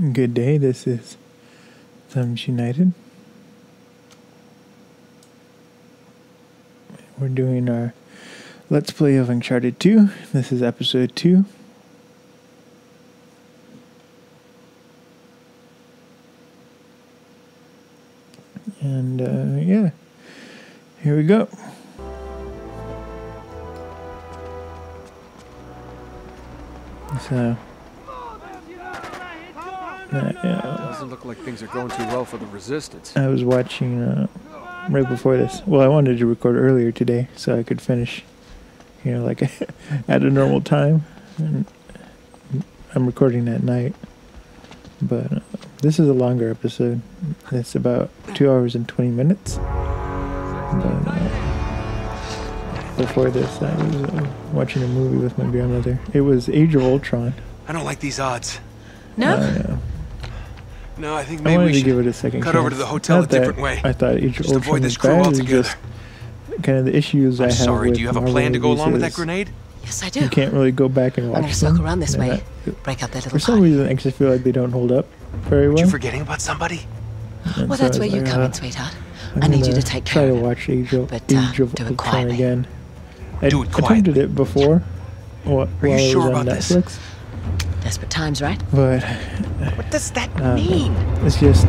Good day, this is Thumbs United. We're doing our Let's Play of Uncharted 2. This is episode 2. And, yeah. Here we go. So... Doesn't look like things are going too well for the resistance. I was watching right before this. Well, I wanted to record earlier today so I could finish, you know, like at a normal time. And I'm recording at night, but this is a longer episode. It's about 2 hours and 20 minutes. But before this, I was watching a movie with my grandmother. It was Age of Ultron. I don't like these odds. No? Yeah. No, I think I maybe wanted we to should give it a second cut chance. over to the hotel Not a different way. I thought Age of Just Ultron avoid this was crew bad. It's altogether. just kind of the issues I have sorry, with do you have a Marvel plan to go along with that movies grenade? Yes, I do. You can't really go back and watch I'm gonna them. circle around this And way. Break up that little for some party. reason, I just feel like they don't hold up very well. Are you forgetting about somebody? And Well, so that's I where was you like, come in, sweetheart. I'm I need you gonna to take try care to of it. watch Age of But, do it Ultron quietly. again. I Do it attempted quietly. it before while Are you it sure was on about this? Netflix, Desperate times, right? but What does that Uh, mean? it's just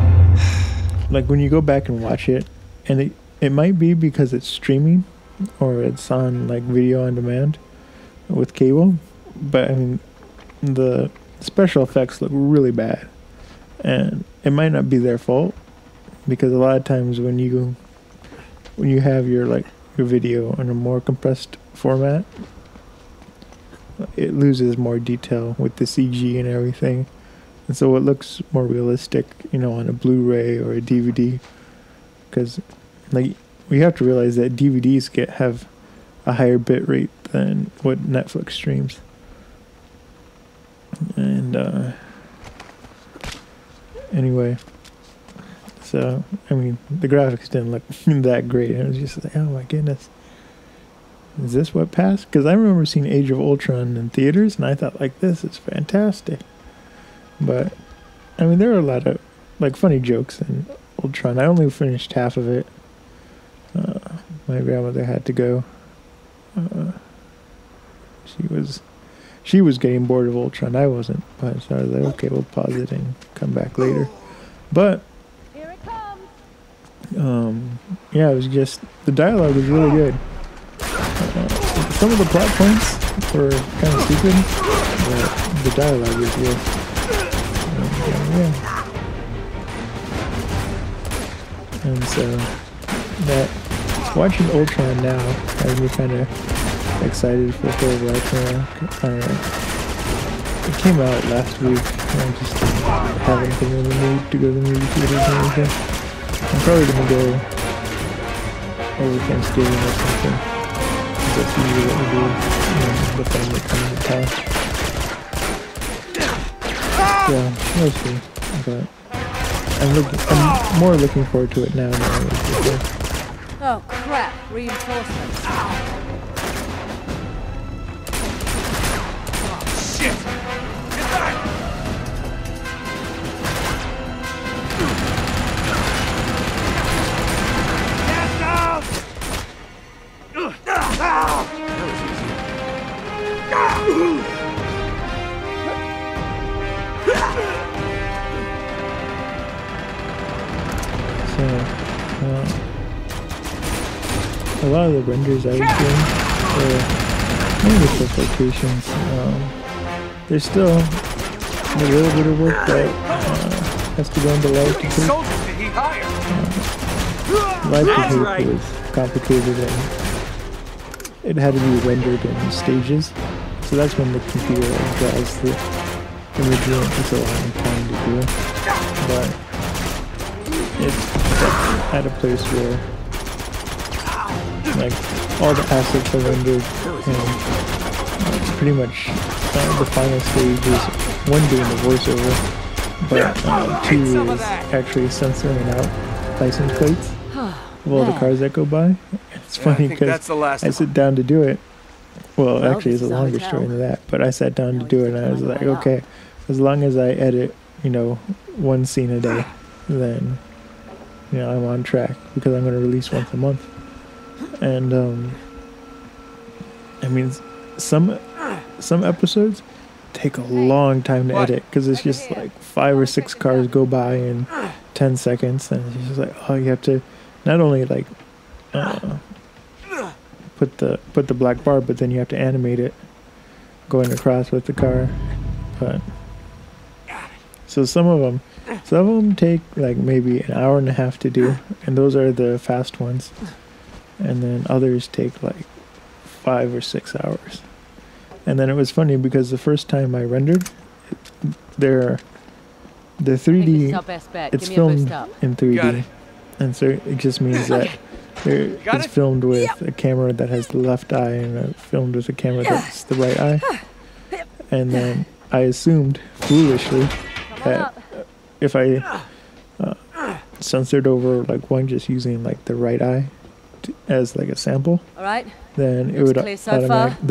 like when you go back and watch it, and it might be because it's streaming or it's on like video on demand with cable, but I mean the special effects look really bad, and it might not be their fault because a lot of times when you have your video in a more compressed format, it loses more detail with the CG and everything. And so it looks more realistic, you know, on a Blu-ray or a DVD. Because, like, we have to realize that DVDs have a higher bit rate than what Netflix streams. And, anyway. So, I mean, the graphics didn't look that great. It was just like, oh my goodness. Is this what passed? Because I remember seeing Age of Ultron in theaters, and I thought, like, this is fantastic. But, I mean, there are a lot of, like, funny jokes in Ultron. I only finished half of it. My grandmother had to go. She was getting bored of Ultron. I wasn't. But so I was like, okay, we'll pause it and come back later. But, Here it comes. yeah, it was just, the dialogue was really good. Some of the plot points were kind of stupid, but the dialogue was good. Yeah. And so, that watching Ultron now has me kind of excited for Thor Ragnarok. It came out last week, and I just didn't have anything in the mood to go to the movie theaters and everything. I'm probably gonna go over Thanksgiving or something. That's usually what we do when the family comes to town. So, we'll see. But I'm more looking forward to it now than I was before. Oh crap! Reinforcements. Shit! Get back! Get out! So, a lot of the renders I was doing for many of the locations, there's still a little bit of work that has to go into live to take. Soldiers that he hired! Live to That's take right. was complicated and it had to be rendered in stages. So that's when the computer draws the image in. It takes a long time to do. But it's at a place where like all the assets are rendered and pretty much the final stage is one doing the voiceover, but two is actually censoring out license plates of all the cars that go by. It's funny because I sit down to do it. Well, actually, it's a longer story than that, but I sat down to do it and I was like, okay, as long as I edit you know, one scene a day, then, you know, I'm on track because I'm going to release once a month. And I mean, some episodes take a long time to edit because it's just like 5 or 6 cars go by in 10 seconds, and it's just like, oh, you have to not only like put the black bar, but then you have to animate it going across with the car. But so some of them take like maybe an hour and a half to do, and those are the fast ones, and then others take like 5 or 6 hours. And then it was funny because the first time I rendered, the 3D, it's filmed in 3D, and so it just means that it's filmed with a camera that has the left eye and filmed with a camera that's the right eye. And then I assumed foolishly that if I censored over like one just using like the right eye as like a sample, All right. then it would the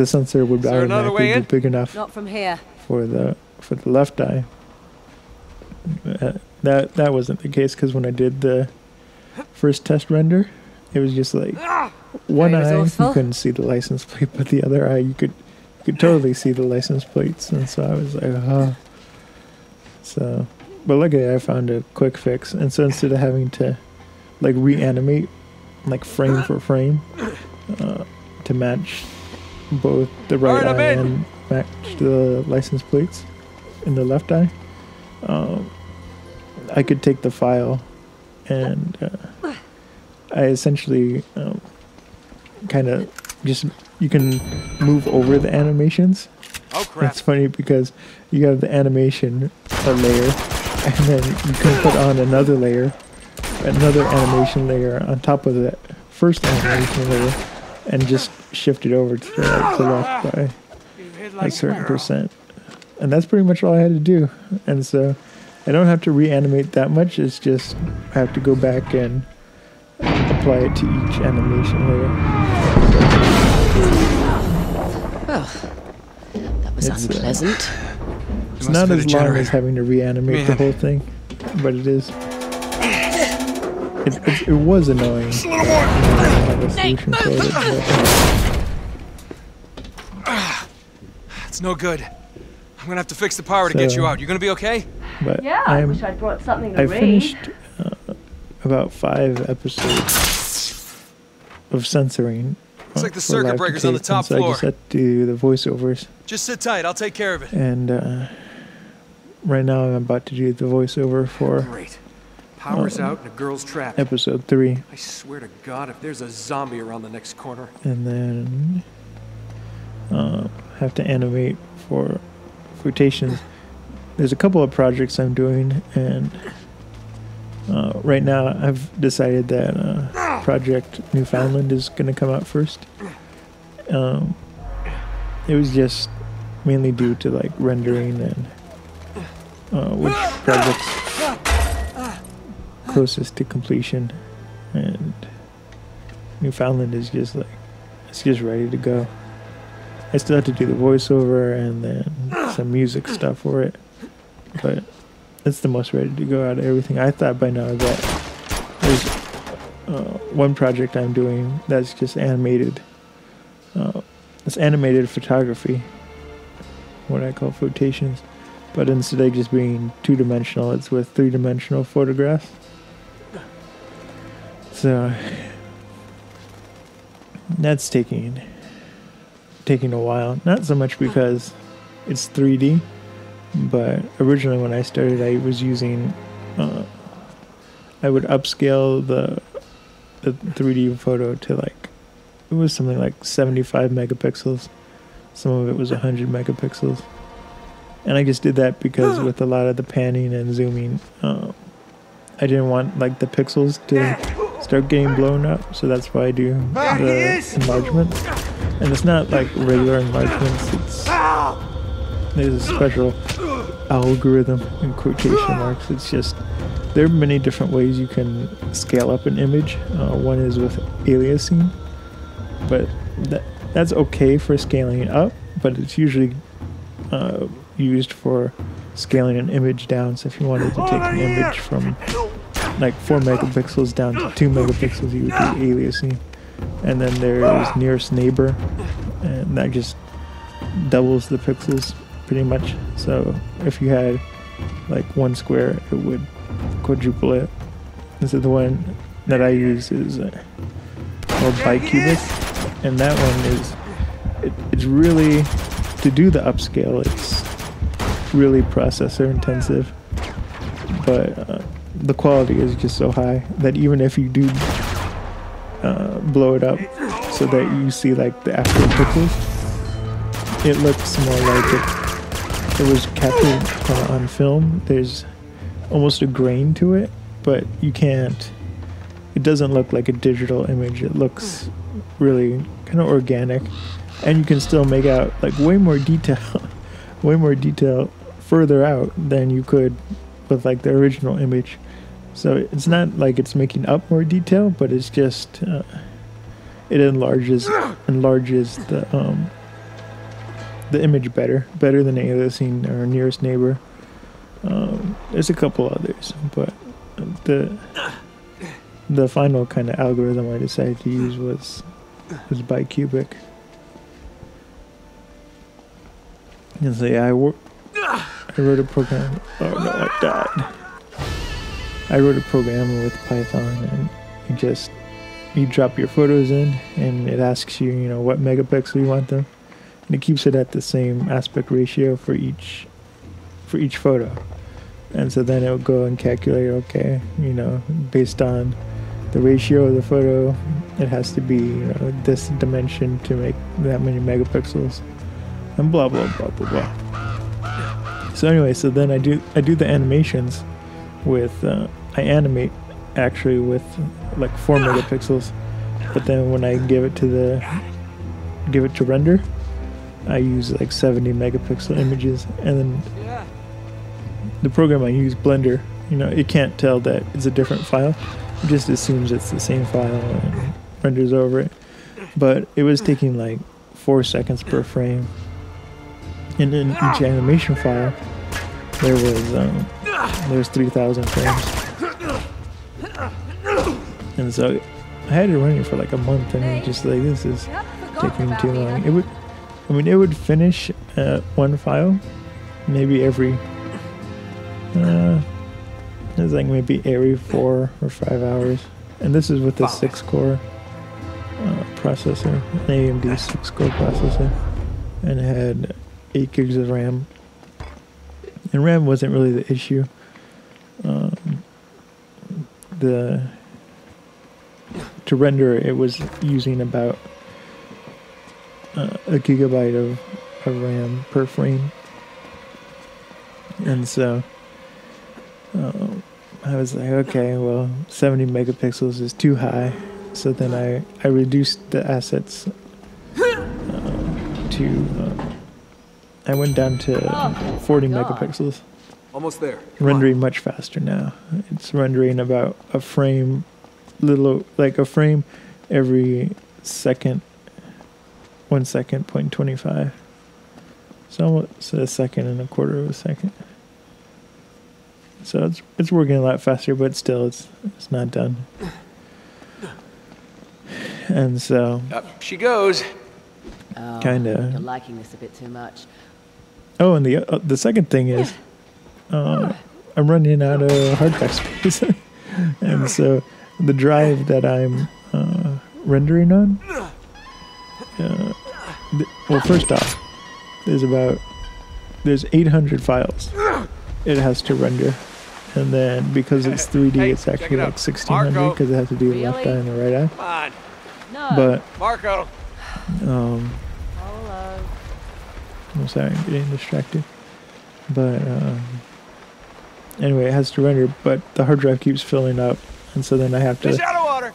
sensor would automatically be big enough Not from here. for the left eye. That wasn't the case because when I did the first test render, it was just like one eye you couldn't see the license plate, but the other eye you could totally see the license plates, and so I was like, oh. So, but luckily I found a quick fix, and so instead of having to like reanimate like frame for frame to match both the right eye and match the license plates in the left eye, I could take the file and I essentially kind of just, you can move over the animations. Oh crap. It's funny because you have the animation layer, and then you can put on another layer, another animation layer on top of that first animation layer, and just shift it over to the right to left by like certain percent. And that's pretty much all I had to do. And so I don't have to reanimate that much. It's just I have to go back and apply it to each animation layer. Oh, that was unpleasant. It's not as long as having to reanimate the whole thing, but it is. It was annoying. I have a solution for it. It's no good. I'm gonna have to fix the power to get you out. You gonna be okay? But Yeah, I wish I'd brought something to read. I finished about 5 episodes of censoring. Looks like the circuit breaker's on the top floor. So I just had to do the voiceovers. Just sit tight. I'll take care of it. And right now I'm about to do the voiceover for Great. Power's out and a girl's trapped. episode 3. I swear to God, if there's a zombie around the next corner. And then have to animate for quotations. There's a couple of projects I'm doing, and right now I've decided that Project Newfoundland is going to come out first. It was just mainly due to like rendering and which project's closest to completion, and Newfoundland is just like, it's just ready to go. I still have to do the voiceover and then some music stuff for it, but it's the most ready to go out of everything. I thought by now that there's one project I'm doing that's just animated. It's animated photography, what I call flotations, but instead of just being 2-dimensional, it's with 3-dimensional photographs. So that's taking a while. Not so much because it's 3D, but originally when I started, I was using I would upscale the 3D photo to like, it was something like 75 megapixels. Some of it was 100 megapixels. And I just did that because with a lot of the panning and zooming, I didn't want like the pixels to start getting blown up, so that's why I do the enlargement. And it's not like regular enlargements, there's a special algorithm in quotation marks. It's just, there are many different ways you can scale up an image. One is with aliasing, but that's okay for scaling it up, but it's usually used for scaling an image down. So if you wanted to take an image from like 4 megapixels down to 2 megapixels, you would do aliasing. And then there's nearest neighbor, and that just doubles the pixels pretty much. So if you had like 1 square, it would quadruple it. And so the one that I use is called bicubic, and that one is it's really, to do the upscale, it's really processor intensive, but the quality is just so high that even if you do blow it up so that you see like the actual pixels, it looks more like it was captured on film. There's almost a grain to it, but it doesn't look like a digital image. It looks really kind of organic, and you can still make out like way more detail further out than you could with like the original image. So it's not like it's making up more detail, but it's just it enlarges the image better than aliasing or nearest neighbor. There's a couple others, but the final kind of algorithm I decided to use was bicubic. And so yeah, I wrote a program. Oh no, I died. I wrote a program with Python, and you drop your photos in, and it asks you, what megapixel you want them, and it keeps it at the same aspect ratio for each photo. And so then it will go and calculate, okay, based on the ratio of the photo, it has to be, this dimension to make that many megapixels, and blah blah blah blah blah. So anyway, so then I do the animations with I animate actually with like 4 megapixels, but then when I give it to render, I use like 70 megapixel images, and then the program I use, Blender, it can't tell that it's a different file. It just assumes it's the same file and renders over it. But it was taking like 4 seconds per frame. And in each animation file, there was 3,000 frames. And so I had it running for like a month, and it just like, this is taking too long. It would finish one file maybe every it's like maybe every 4 or 5 hours. And this is with the 6-core processor, an AMD 6-core processor, and it had 8 gigs of RAM. And RAM wasn't really the issue. To render, it was using about a gigabyte of RAM per frame. And so I was like, okay, well, 70 megapixels is too high. So then I reduced the assets I went down to 40 megapixels. Almost there. Rendering much faster now. It's rendering about a frame every second, 1 second, 0.25. So almost a second and a quarter of a second. So it's working a lot faster, but still it's not done. And so up she goes. Kind of. You're liking this a bit too much. Oh, and the second thing is, I'm running out of hard drive space, and so the drive that I'm rendering on. Well, first off, there's 800 files it has to render, and then because it's 3D, it's actually like 1600 because it has to do the left eye and the right eye. Come on. No. But Marco. I'm sorry, I'm getting distracted. But anyway, it has to render, but the hard drive keeps filling up, and so then I have to. Fish out of water.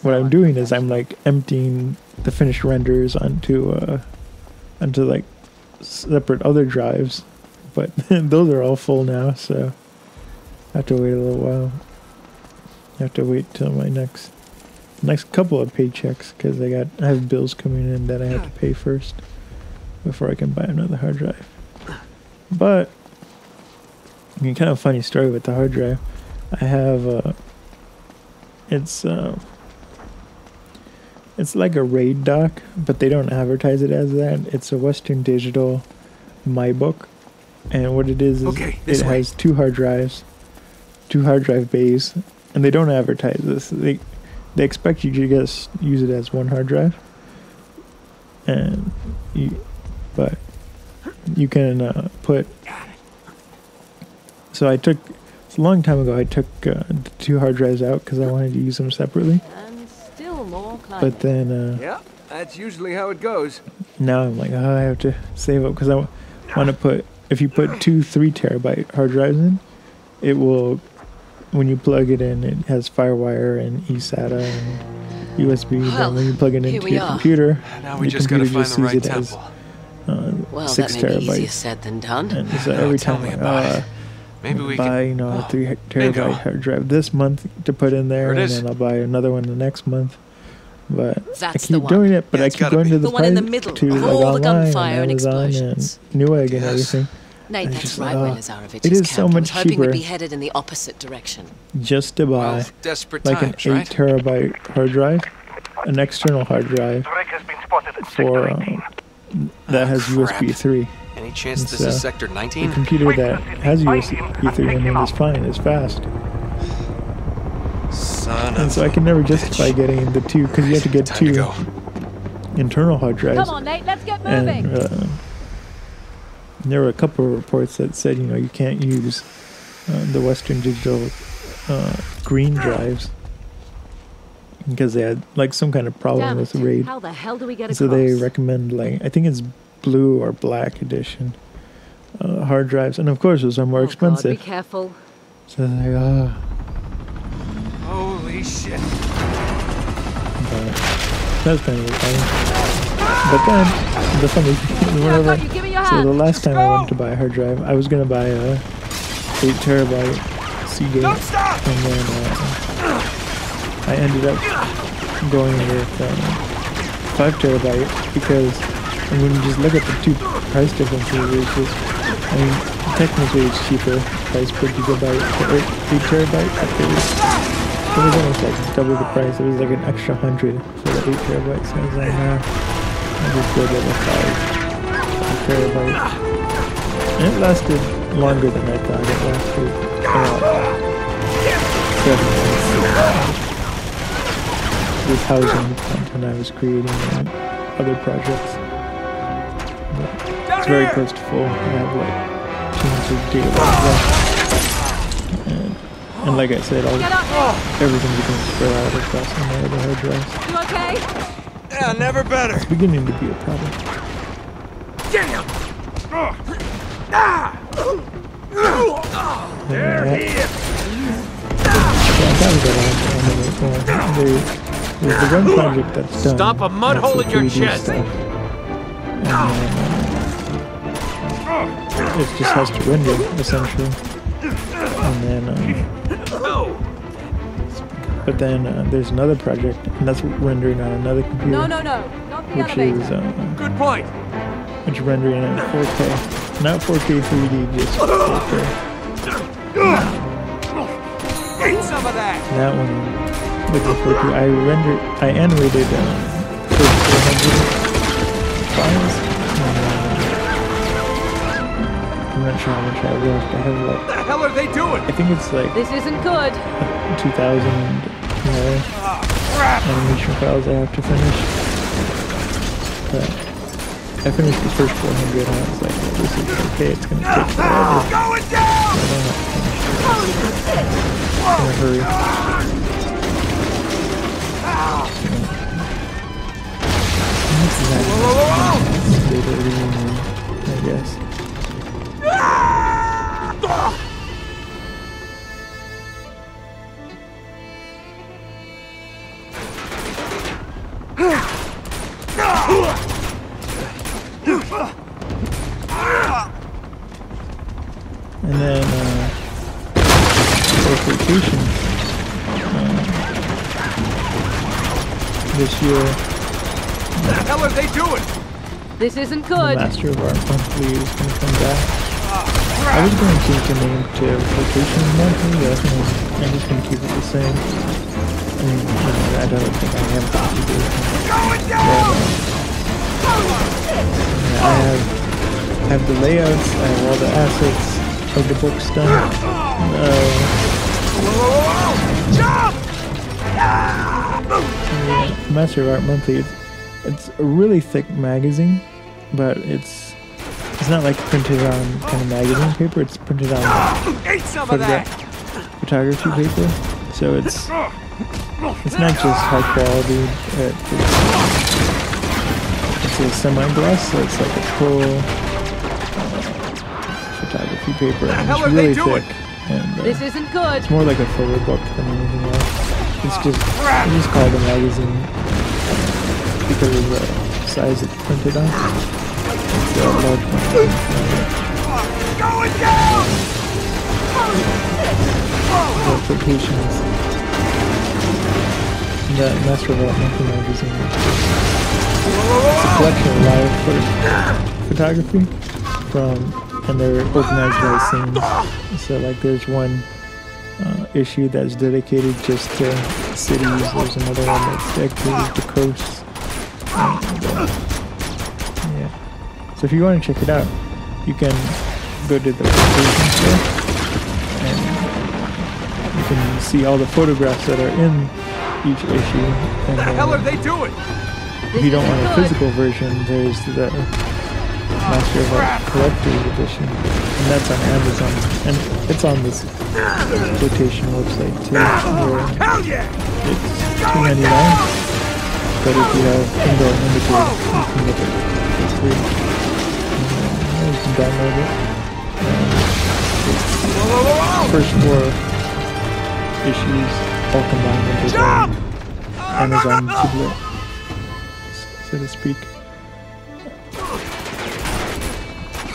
What I'm doing is I'm like emptying the finished renders onto like separate other drives, but those are all full now, so I have to wait a little while. I have to wait till my next couple of paychecks because I have bills coming in that I have to pay first before I can buy another hard drive. But kind of funny story with the hard drive. I have it's like a RAID dock, but they don't advertise it as that. It's a Western Digital MyBook, and what it is it has 2 hard drives, 2 hard drive bays, and they don't advertise this. They expect you to just use it as 1 hard drive, and but you can put. So it's a long time ago. I took the 2 hard drives out because I wanted to use them separately. And still more climbing. But then, yeah, that's usually how it goes. Now I'm like, I have to save up because I want to put. If you put 2 3 terabyte hard drives in, it will. When you plug it in, it has FireWire and eSATA and USB. Well, then when you plug it into your computer, now we just gotta find the right temple. Well, 6 that may be terabytes. easier said than done. And so every tell time me I about it. Maybe we buy, can a 3 bingo. terabyte hard drive this month to put in there, There it and is. then I'll buy another one the next month. But I That's the keep one. doing it, but Yeah, I it's keep gotta going be. to The one in the site middle to of like all the online gunfire and Amazon explosions. and Newegg and Yes. everything. Nate, I that's just, right when Lazarevich's it is camp. so I was much hoping we'd be cheaper headed in the opposite direction. just to buy Well, desperate like an times, 8 right? terabyte hard drive, an external hard drive for that has USB 3. Any chance this So, is Sector The 19? computer that has USB 3 in it is fine, it's fast. Son And of so I can never justify getting the 2 because you have to get Time to 2 go. internal hard drives. Come on, Nate, let's get moving. And there were a couple of reports that said, you can't use the Western Digital green drives because they had like some kind of problem Damn with it. RAID. How the hell do we get So across? they recommend I think it's blue or black edition hard drives, and of course those are more Oh, expensive. God, be careful. So they're like, Holy shit. but that's kind of funny. But then the funny thing is Here, I whenever. got you. Give me your So hand. the last time I go. went to buy a hard drive, I was gonna buy a 8 terabyte Seagate, Don't stop! and then I ended up going with 5 terabyte because when you just look at the 2 price differences, it's just, technically it's cheaper price per gigabyte for 8 terabyte. But it was almost like double the price. It was like an extra 100 for the 8 terabyte. So I was like, nah, I'll just go to the 5 terabyte. And it lasted longer than I thought. It lasted about 7 months. This housing when I was creating other projects. But it's very close to full. I have like 200 gigabytes left. And like I said, Get up. everything's being spread out across all my other hard drives. You okay? Yeah, never better. It's beginning to be a problem. Get him! There he is. There's the one project that's done. Stop a mud That's hole the in your 3D chest. stuff. And it just has to render, essentially. And then, but then there's another project, and that's rendering on another computer. No, no, no. Not the Which elevator. is, Good point. which is rendering in 4K. Not 4K 3D, just 4K. Eat some of that. That one, looking for I animated first 400 files. I'm not sure how much I have left. I have What the hell are they doing? I think it's like This isn't good. 2,000 Crap. animation files I have to finish. But I finished the first 400 and I was like, well, this is okay, it's going to take forever. Going down! So I don't have to finish it. In a hurry. I guess. And then for vacation this year, What the hell are they doing? This isn't the good. master of our monthly is going to come back. I was going to change the name to Vacation Monthly, but I think I'm just going to keep it the same. I mean, I don't think I am going to do it. But, I have the layouts, I have all the assets of the books done. Master of Art Monthly, it's a really thick magazine, but it's not like printed on kind of magazine paper, it's printed on photography paper, so it's not just high quality, it's a semi-gloss, so it's like a full photography paper, and it's really thick, and This isn't good. it's more like a photo book than anything else. It's just called a magazine because of the size it's printed on. It's a large magazine. Going down! The applications. The Master of Art Monthly magazine. It's a collection of live photography and they're organized by scenes. So like there's one issue that's dedicated just to cities. There's another one that's dedicated to coasts. And, yeah. So if you want to check it out, you can go to the publication store and you can see all the photographs that are in each issue. And What the hell are they doing? if you don't want a physical version, there's the Master of Art Collector's Edition, and that's on Amazon, and it's on this quotation website too, where Hell yeah! it's $2.99, but if you have Kindle Unlimited, you can get it for free. And, you can download it. It's first 4 issues all combined into the Amazon tablet, so to speak.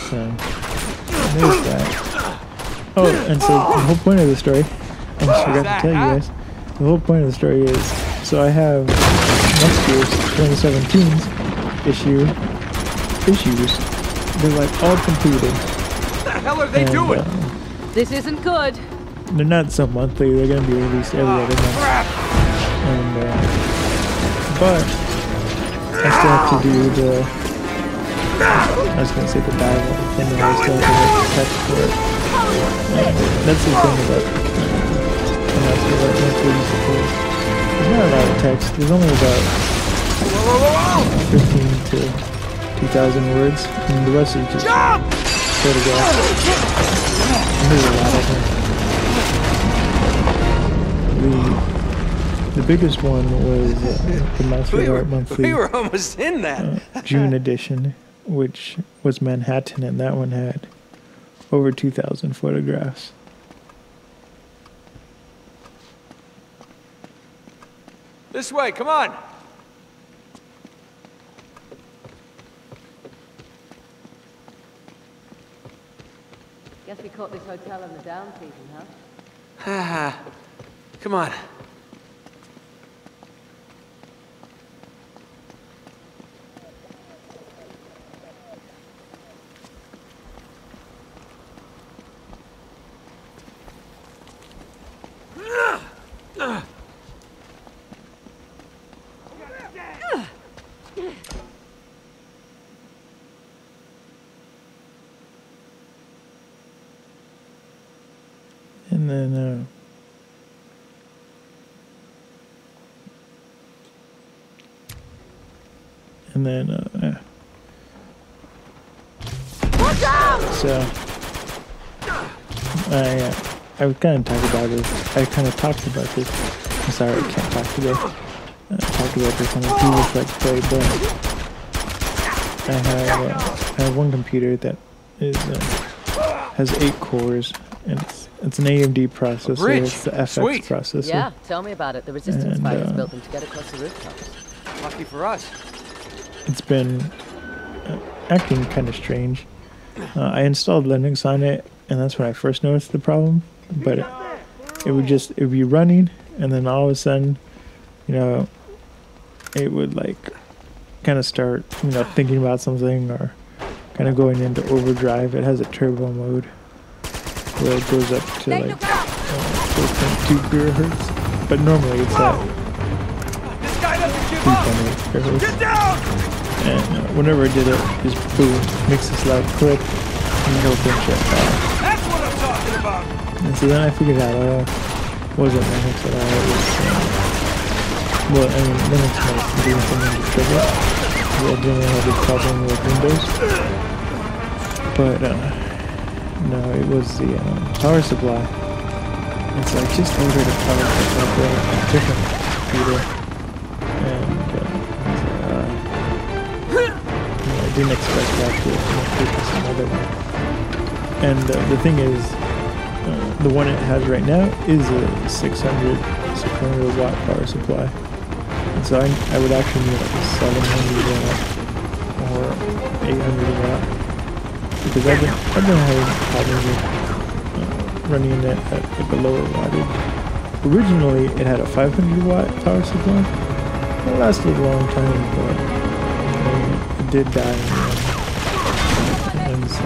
So, there's that. Oh, and so the whole point of the story, I just forgot to tell you guys, the whole point of the story is, so I have next year's 2017's issues, they're like all completed. What the hell are they doing? This isn't good. They're not so monthly, they're going to be released every other month. And, but, I still have to do the, I was going to say the Bible, and then I still have to write the text for it. That's the thing about the Master of Art Monthly support. There's not a lot of text, there's only about 15 to 2,000 words, and the rest is just photographs. And there's a lot of them. The biggest one was the Master of Art Monthly We were almost in that. June edition, which was Manhattan, and that one had over 2,000 photographs. This way, come on! Guess we caught this hotel in the down season, huh? Ah, come on. And then, so, I was kind of talking about this. I kind of talked about this. I'm sorry, I can't talk today. I talked about this on a previous Let's Play, but I have one computer that has 8 cores, and it's an AMD processor. It's the FX Sweet. processor. Yeah, tell me about it. The resistance And, fighters built them to get across the rooftops. Lucky for us. It's been acting kind of strange. I installed Linux on it, and that's when I first noticed the problem. But it would be running, and then all of a sudden, it would like kind of start, thinking about something or kind of going into overdrive. It has a turbo mode, where it goes up to like 4.2 gigahertz, but normally it's at This guy doesn't give 3.8 gigahertz. Get down! And whenever I did it, just boom, makes this loud click, and the whole thing shut down. That's what I'm talking about. And so then I figured out, wasn't Linux at all. It was, well, I mean, Linux might be doing something to trigger it. I didn't have a problem with Windows. But, no, it was the power supply. And so I just ordered a power supply for a different computer. And, I didn't expect that to purchase another one. And the thing is, the one it has right now is a 600 watt power supply. And so I would actually need like a 700 watt or 800 watt. Because I've been having problems with running it at like a lower wattage. Originally it had a 500 watt power supply. It lasted a long time, but it did die. And so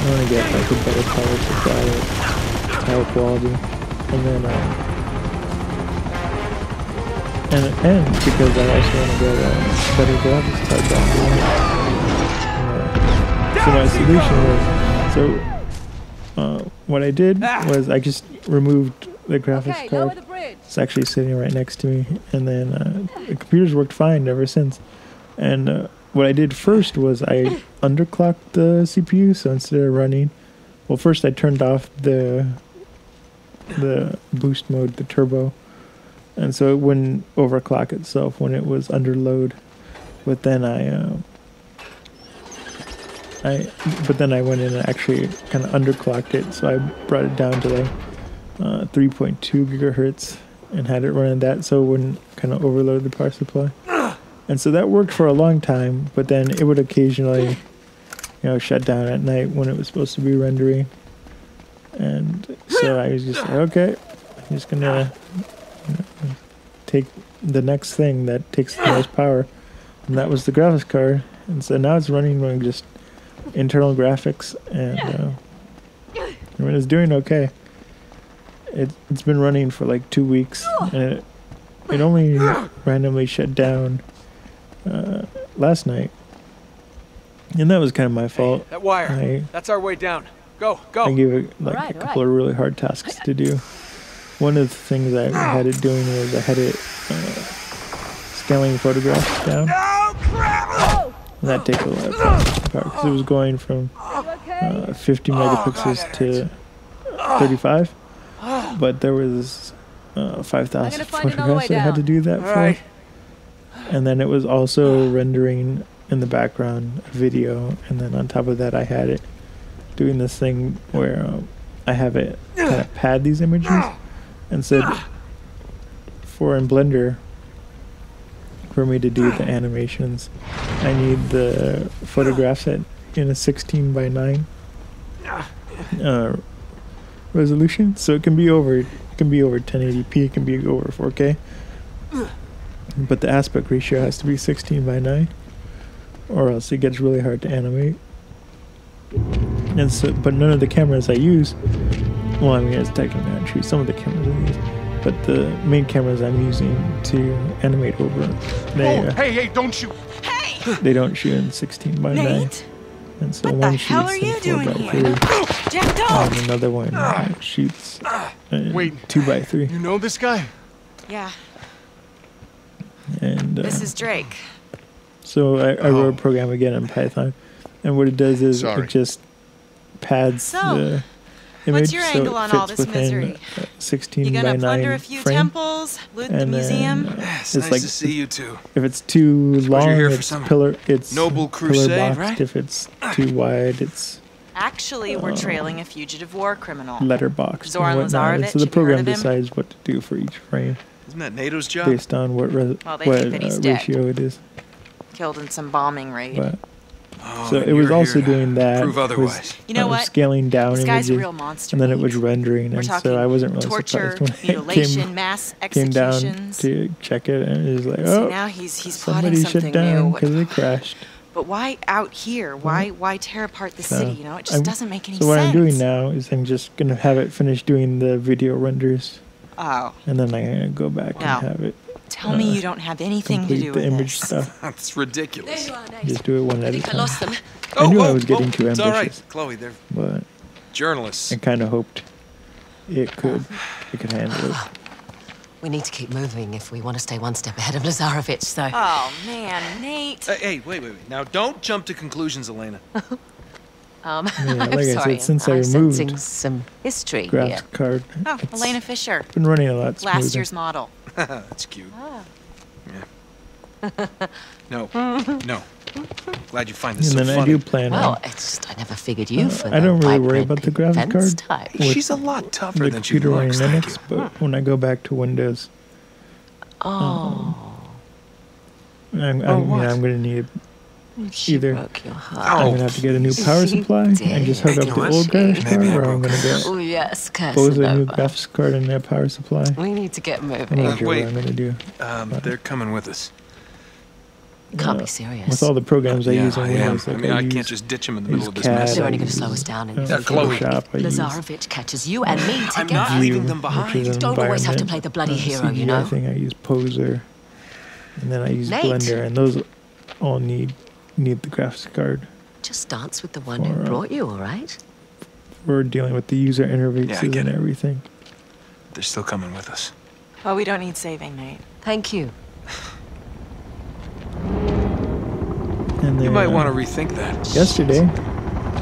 I want to get like a better power supply with higher quality, and then and because I also want to get a better graphics card down. So my solution was, what I did was I just removed the graphics card. It's actually sitting right next to me, and then the computer's worked fine ever since. And what I did first was I underclocked the CPU, so instead of running, well, first I turned off the boost mode, the turbo, and so it wouldn't overclock itself when it was under load. But then I went in and actually kind of underclocked it, so I brought it down to like 3.2 gigahertz and had it running that, so it wouldn't kind of overload the power supply. And so that worked for a long time, but then it would occasionally, shut down at night when it was supposed to be rendering. And so I was just like, okay, I'm just gonna take the next thing that takes the most power, and that was the graphics card. And so now it's running just internal graphics, and it's doing okay. It's been running for like 2 weeks, and it only randomly shut down last night, and that was kind of my fault. That wire. That's our way down. Go. I gave it a couple of really hard tasks to do. One of the things I had it doing was I had it scaling photographs down. And that takes a lot of power because it was going from 50 megapixels to 35, but there was 5,000 photographs I had to do that for. And then it was also rendering in the background a video, and then on top of that I had it doing this thing where I have it kind of pad these images, and said for in Blender, for me to do the animations, I need the photographs in a 16 by 9 resolution, so it can be over 1080p, it can be over 4K, but the aspect ratio has to be 16 by 9, or else it gets really hard to animate. And so, but none of the cameras I use, well, I mean, it's technically not true, some of the cameras I use, but the main cameras I'm using to animate over, they hey, don't shoot! Hey! They don't shoot in 16 by 9. And so What one the hell shoots are you in 4 doing by here? 3, Jack, don't! and another one shoots in 2 by 3. You know this guy? Yeah, And this is Drake. so I wrote a program again in Python, and what it does is Sorry. it just pads So, the image what's your so angle it on all fits this within misery? 16 You by gonna 9 plunder a few frame. temples, loot the And museum? then, It's it's nice like to see you two. if it's too long, you're here for it's some it's noble pillar crusade, boxed. right? If it's too wide, it's Actually, we're trailing a fugitive war criminal. letterboxed and Zoran whatnot. And Lazarevic, so the have you heard program of him? decides what to do for each frame Isn't that NATO's job? based on what Well, they think that he's dead. ratio it is. Killed in some bombing raid. But Oh, so and it was you're also here to doing that. prove It was, otherwise. You know what? Scaling down This guy's a images, real monster. and then it was Nate. rendering, We're and talking so I wasn't really torture, surprised when mutilation, I mass came down executions. to check it, and it was like, See, oh, now he's plotting somebody shut something down new. because it crashed. But why out here? Why tear apart the city? You know, it just doesn't make any sense. So what I'm doing now is I'm just gonna have it finish doing the video renders. Oh. And then I'm gonna go back and have it. Tell me you don't have anything to do with the image this. stuff. That's ridiculous. There you are, Nate. Just do it one at a I time. lost them. I knew I was getting too It's ambitious. all right, Chloe. They're But journalists. I kind of hoped it could handle it. We need to keep moving if we want to stay one step ahead of Lazarevich, so... Oh, man, Nate. Hey, wait. Now, don't jump to conclusions, Elena. Yeah, I'm like I sorry. said, since I I'm removed sensing some history here. graphics card, Oh, it's Elena Fisher. been running a lot smoother. Last year's model. That's cute. Yeah. No. Glad you find this And so then funny. I do plan Well, on. it's just I never figured you for I don't really worry vibrant about the graphics defense card. type. with She's a lot tougher the than she computer running looks. Thank Linux, you. but when I go back to Windows, Oh, I'm what? going to need she either- broke your I'm heart. going to have to get a new power She supply and just hook did. up the old graphics card, Maybe I or I'm broke going to hers. Oh, get yes, both a new Casanova. graphics card and a power supply. We need to get I'm moving. not sure wait. what I'm going to do. They're coming with us. Can't be serious. With all the programs I use on I am. Windows, I like mean, I use can't just ditch them in the use middle of this CAD, mess. They're I only going to use, slow us down in Chloe. Photoshop, I use Lazarevich catches you and me I'm together. not leaving View, them behind. which is an Don't always have to environment, play the bloody hero, CGI you know? thing. I use Poser, and then I use Nate. Blender, and those all need the graphics card Just dance with the one who For, brought you, all right? for dealing with the user interfaces get and it. everything. They're still coming with us. Well, we don't need saving, Nate. Thank you. And then, You might want to rethink that. Yesterday,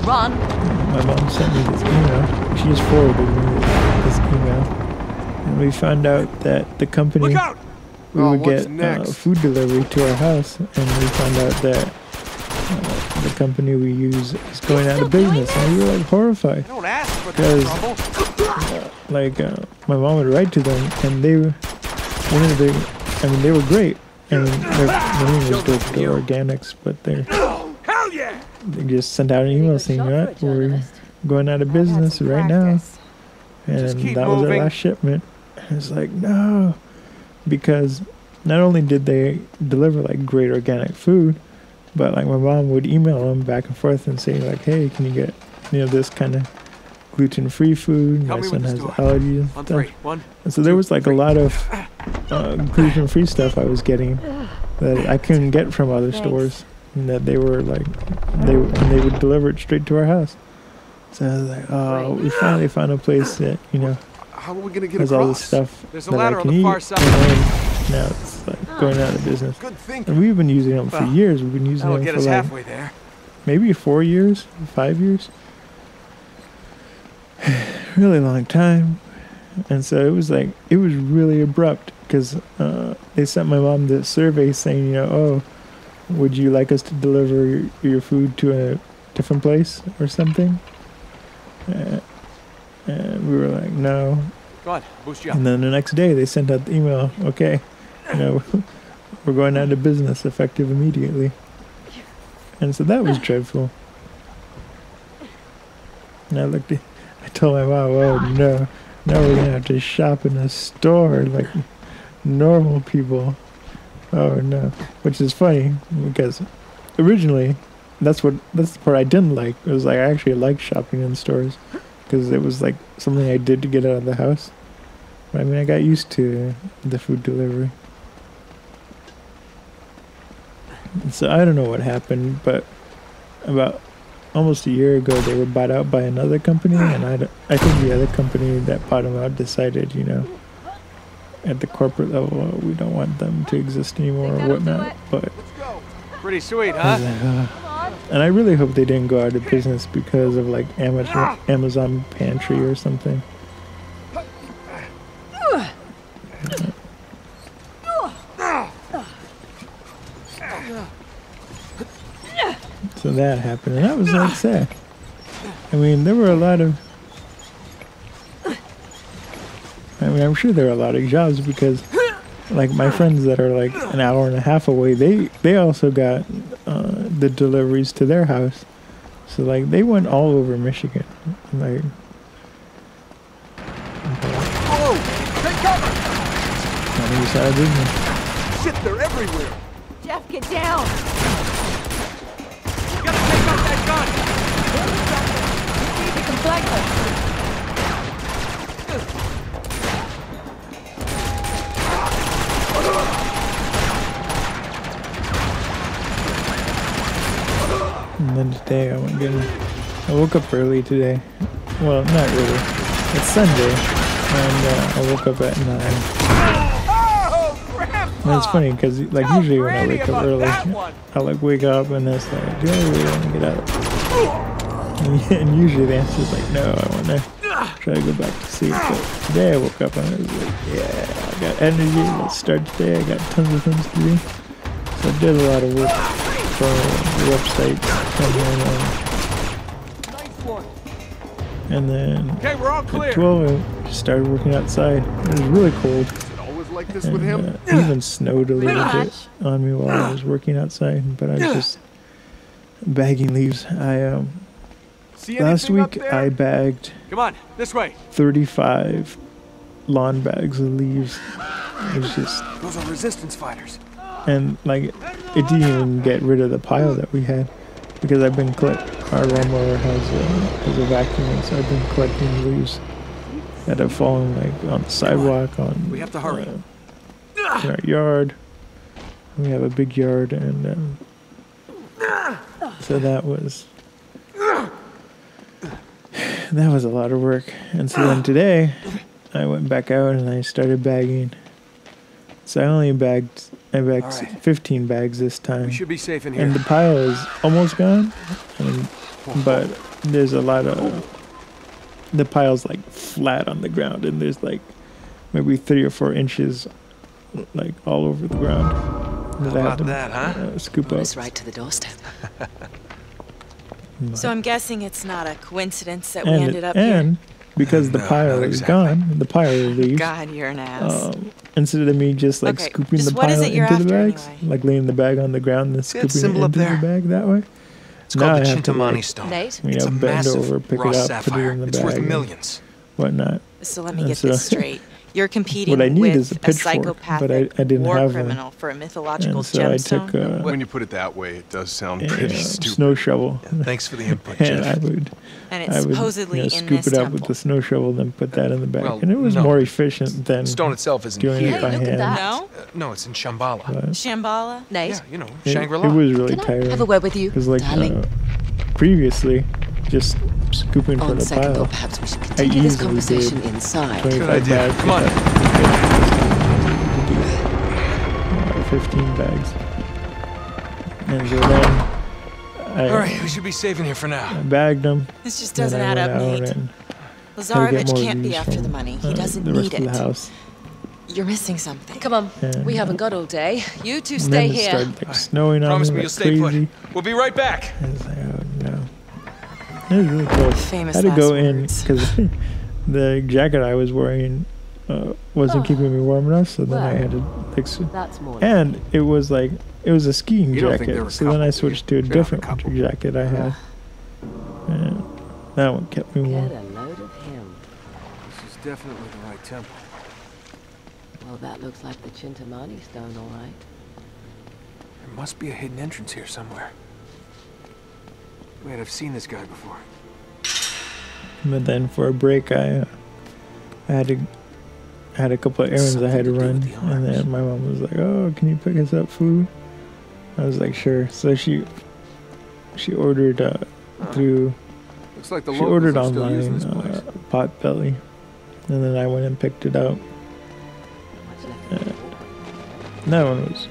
Run! my mom sent me this email. She just forwarded me this email, and we found out that the company Look out! we Oh, would what's get next? food delivery to our house, and we found out that the company we use is going out of business, and we were like horrified. Don't ask for Because- trouble. My mom would write to them, and they were they were great. And their name was the Organics, but Hell yeah! they just sent out an email saying, you know what, we're going out of business right now. And keep that was our moving. last shipment. And it's like, no. Because not only did they deliver like great organic food, but like my mom would email them back and forth and say like, hey, can you get this kind of gluten-free food? Help My me son with has this door. allergies and On stuff. 3. 1. And so there was like a lot of gluten-free stuff I was getting that I couldn't get from other stores, and that they were like they would deliver it straight to our house. So I was like, oh, we finally found a place that How are we gonna get has across? all this stuff There's a that ladder I on can the eat. far side. And now it's like going out of business. Good thing. And we've been using them for Well, years. We've been using That'll them get for us like halfway there. maybe 4 years, 5 years. Really long time. And so it was really abrupt because they sent my mom this survey saying, oh, would you like us to deliver your food to a different place or something? And we were like, no. Go on, boost you up. And then the next day they sent out the email, okay, we're going out of business effective immediately. And so that was dreadful. And I told my mom, oh no, now we're gonna have to shop in a store like normal people. Oh no. Which is funny because originally that's the part I didn't like. It was like I actually liked shopping in stores because it was like something I did to get out of the house. But I mean, I got used to the food delivery. And so I don't know what happened, but about almost a year ago they were bought out by another company, and I think the other company that bought them out decided, at the corporate level, we don't want them to exist anymore or whatnot. But Let's go. Pretty sweet, I was huh? like, and I really hope they didn't go out of business because of like Amazon Pantry or something. So that happened, and that was like sad. I mean, there were a lot of. I'm sure there are a lot of jobs because, like, my friends that are like an hour and a half away, they also got the deliveries to their house. So like, they went all over Michigan, like. Whoa! Take cover! On the other side of business. Shit, they're everywhere. Jeff, get down! gun! You can flank her. And then today I woke up early today. Well, not really. It's Sunday, and I woke up at 9. And it's funny because like usually when I wake up early, I like wake up and it's like, do I really want to get up? And usually the answer is like, no, I want to try to go back to sleep. But today I woke up and I was like, yeah, I got energy. Let's start today. I got tons of things to do. So I did a lot of work for the website, and then Okay, we're all clear. at 12 I just started working outside. It was really cold. Is it always like this And, with him? it even snowed a little bit on me while I was working outside, but I was just bagging leaves. See Last anything up week there? I bagged Come on, this way. 35 lawn bags of leaves. It was just, Those are resistance fighters. and like it didn't even get rid of the pile that we had because I've been our lawnmower has a vacuum, so I've been collecting leaves that have fallen like on the sidewalk, on We have to hurry. in our yard. We have a big yard, and so that was a lot of work. And so then today I went back out and I started bagging. So I bagged right. 15 bags this time. We should be safe in here. And the pile is almost gone, but there's a lot of, the pile's like flat on the ground, and there's like maybe 3 or 4 inches like all over the ground that I have to scoop up. It's right to the doorstep. So I'm guessing it's not a coincidence that we ended up here. And because the pile is gone, the pile leaves. God, you're an ass. Instead of me just like Okay, scooping just the what is pile it you're into the after bags, anyway? like laying the bag on the ground and then See that scooping it symbol up into the there? bag that way. It's called the I have to, Chintamani like, stone. Nate? You It's know, a bend massive over, pick raw it up, sapphire. put it in the It's bag, worth and millions. whatnot. So let me And get so- this straight. You're competing What I need with is a a pitchfork, but psychopathic I didn't war have one. criminal for a mythological And so I gemstone. took When you put it that way, it does sound a pretty stupid. snow shovel. Yeah, thanks for the input, And I Jeff. would, and I it's would supposedly in scoop this it up temple. with the snow shovel, then put that in the bag. Well, And it was no. more efficient than Stone itself isn't doing here. it by Hey, look at hand. that. No? No, it's in Shambhala. But Shambhala? Nate? Yeah, you know, it, Shangri-La. it was really Can I tiring. have a word with you, Because like darling? previously, just scooping for On the second pile. thought, perhaps we should continue this easily conversation did inside. 25 idea. bags. Come on. To do 15 bags. And so then All right, we should be safe in here for I now. bagged them. This just Then doesn't I add went up, out Nate. and Lazarevich more can't be leaves after from, the money. He doesn't the need rest of it. the house. You're missing something. Come on. And, We haven't got all day. You two and stay then it here. started like snowing on Promise me me like you'll stay crazy. put. We'll be right back. I was like, oh no. It was really cold. Famous I had to go last in words. because the jacket I was wearing wasn't keeping me warm enough, so then I Well. had to fix it. That's more. And it was like, it was a skiing You don't think they're jacket, a so then couple, I do switched you? to a They're not a different couple. winter jacket I had. And that one kept me warm. Get a load of him. This is definitely the right temple. Well, that looks like the Chintamani stone, all right. There must be a hidden entrance here somewhere. Wait, I've seen this guy before. But then for a break, I had a couple of errands I had to Something to do run, with the and arms. then my mom was like, "Oh, can you pick us up food?" I was like, "Sure." So she ordered through. Looks like the She locals ordered are still using online this place. Potbelly, and then I went and picked it up. What's left?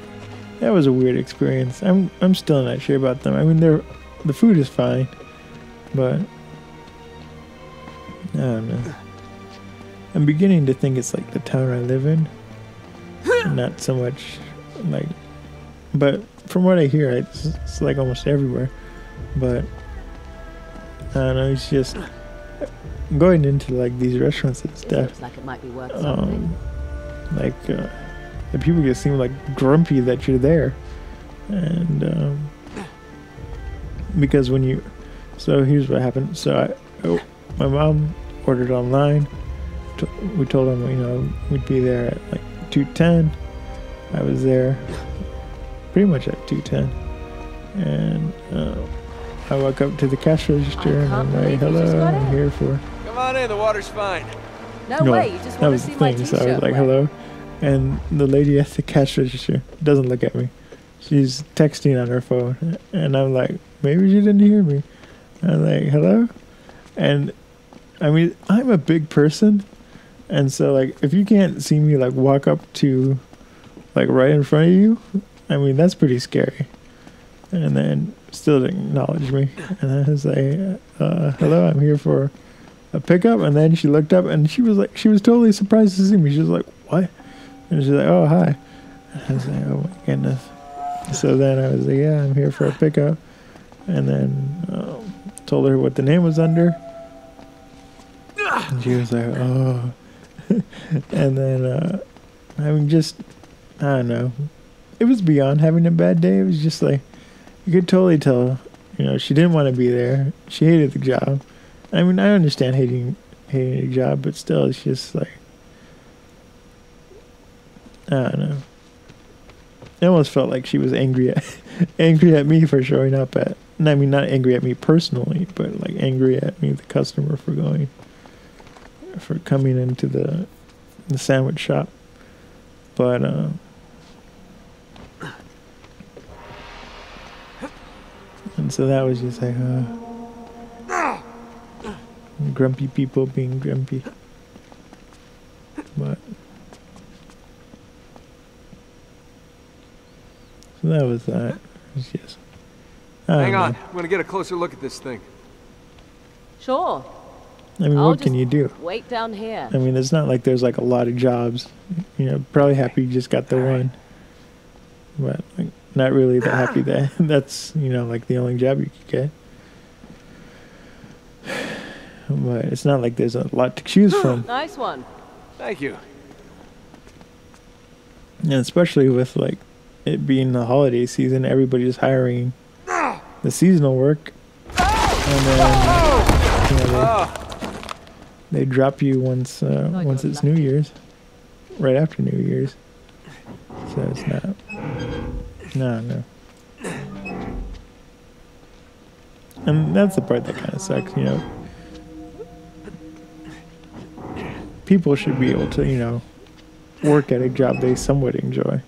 That was a weird experience. I'm still not sure about them. I mean, the food is fine, but I don't know. I'm beginning to think it's like the town I live in, not so much like. But from what I hear, it's like almost everywhere. But I don't know. It's just going into like these restaurants and This stuff. looks like it might be worth something. Like the people just seem like grumpy that you're there, and because so here's what happened. So my mom ordered online. We told them we'd be there at like 2:10. I was there pretty much at 2:10, and I walk up to the cash register and I'm like, hello, I'm here for... Come on in, the water's fine. No way, you just that want to was see the my thing. t-shirt. So I was like, wear. hello. And the lady at the cash register doesn't look at me. She's texting on her phone. And I'm like, maybe she didn't hear me. I'm like, hello? And I mean, I'm a big person. And so, like, if you can't see me, like, walk up to, like, right in front of you, I mean, that's pretty scary. And then still didn't acknowledge me. And I was like, hello, I'm here for a pickup. And then she looked up and she was totally surprised to see me. She was like, what? And she's like, oh, hi. And I was like, oh my goodness. So then I was like, yeah, I'm here for a pickup. And then told her what the name was under. And she was like, oh. And then, I mean, just, I don't know. It was beyond having a bad day. It was just like, you could totally tell, you know, she didn't want to be there. She hated the job. I mean, I understand hating a job, but still, it's just like, I don't know. It almost felt like she was angry at me for showing up at, I mean, not angry at me personally, but like angry at me, the customer, for coming into the sandwich shop. But, and so that was just like, grumpy people being grumpy. But, so that was that. It was just, Hang on, know. I'm gonna get a closer look at this thing. Sure. I mean, I'll what can just you do? Wait down here. I mean, it's not like there's like a lot of jobs. You know, probably happy you just got the one. But like, not really that happy that that's, you know, like the only job you could get. But it's not like there's a lot to choose from. Nice one. Thank you. And especially with like it being the holiday season, everybody's hiring the seasonal work. And then, you know, they drop you once it's New Year's, right after New Year's. So it's not. No. And that's the part that kind of sucks, you know. People should be able to, you know, work at a job they somewhat enjoy.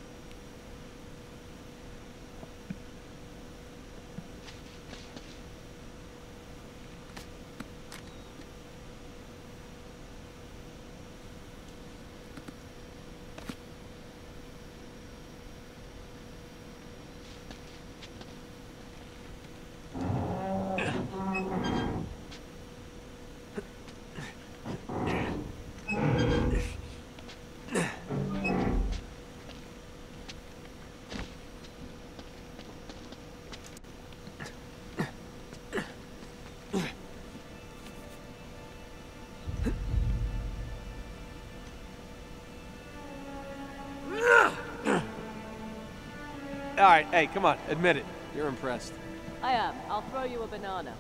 All right, hey, come on, admit it. You're impressed. I am. I'll throw you a banana.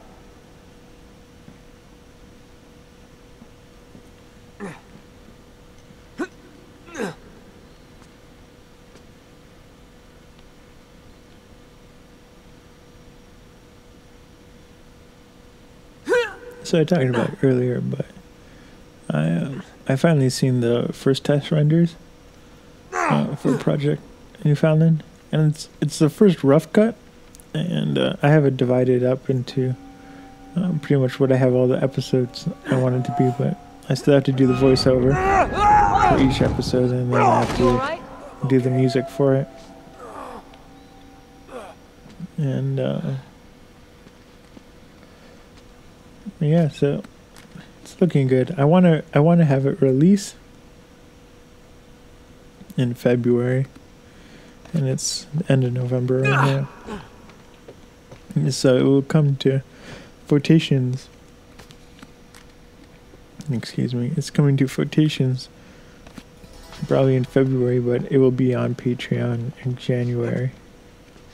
So I talked about it earlier, but I finally seen the first test renders for Project Newfoundland, and it's the first rough cut, and I have it divided up into pretty much what I have all the episodes I wanted to be, but I still have to do the voiceover for each episode, and then I have to do the music for it, and yeah, so it's looking good. I wanna have it release in February, and it's the end of November right now. So it will come to quotations. Excuse me. It's coming to quotations probably in February, but it will be on Patreon in January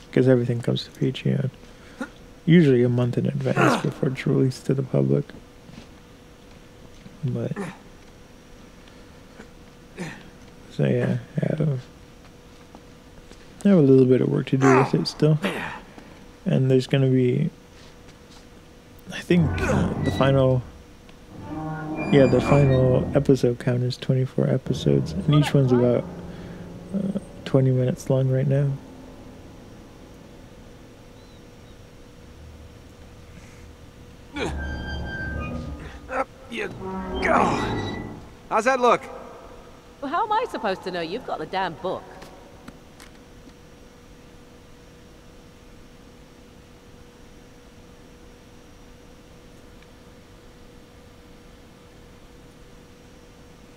because everything comes to Patreon. Usually a month in advance before it's released to the public. But so yeah, I have a little bit of work to do with it still. And there's gonna be think the final episode count is 24 episodes, and each one's about 20 minutes long right now. Up you go. How's that look? Well, how am I supposed to know? You've got the damn book.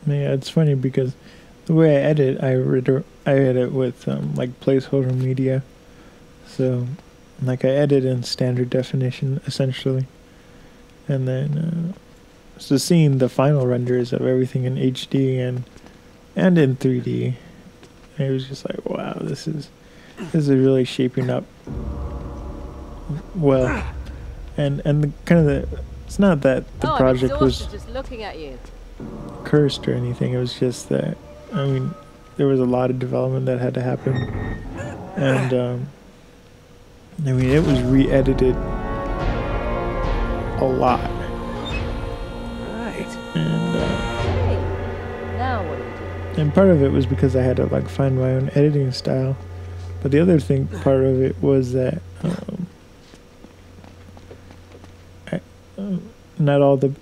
Yeah, it's funny because the way I edit, I edit with like placeholder media, so like I edit in standard definition essentially, and then so seeing the final renders of everything in HD and in 3D, it was just like, wow, this is really shaping up well, and the kind of it's not that the project was just looking at you. cursed or anything. It was just that, I mean, there was a lot of development that had to happen, and I mean, it was re-edited a lot. Right. And Hey, now what do we do? and part of it was because I had to like find my own editing style, but the other thing, part of it was that not all the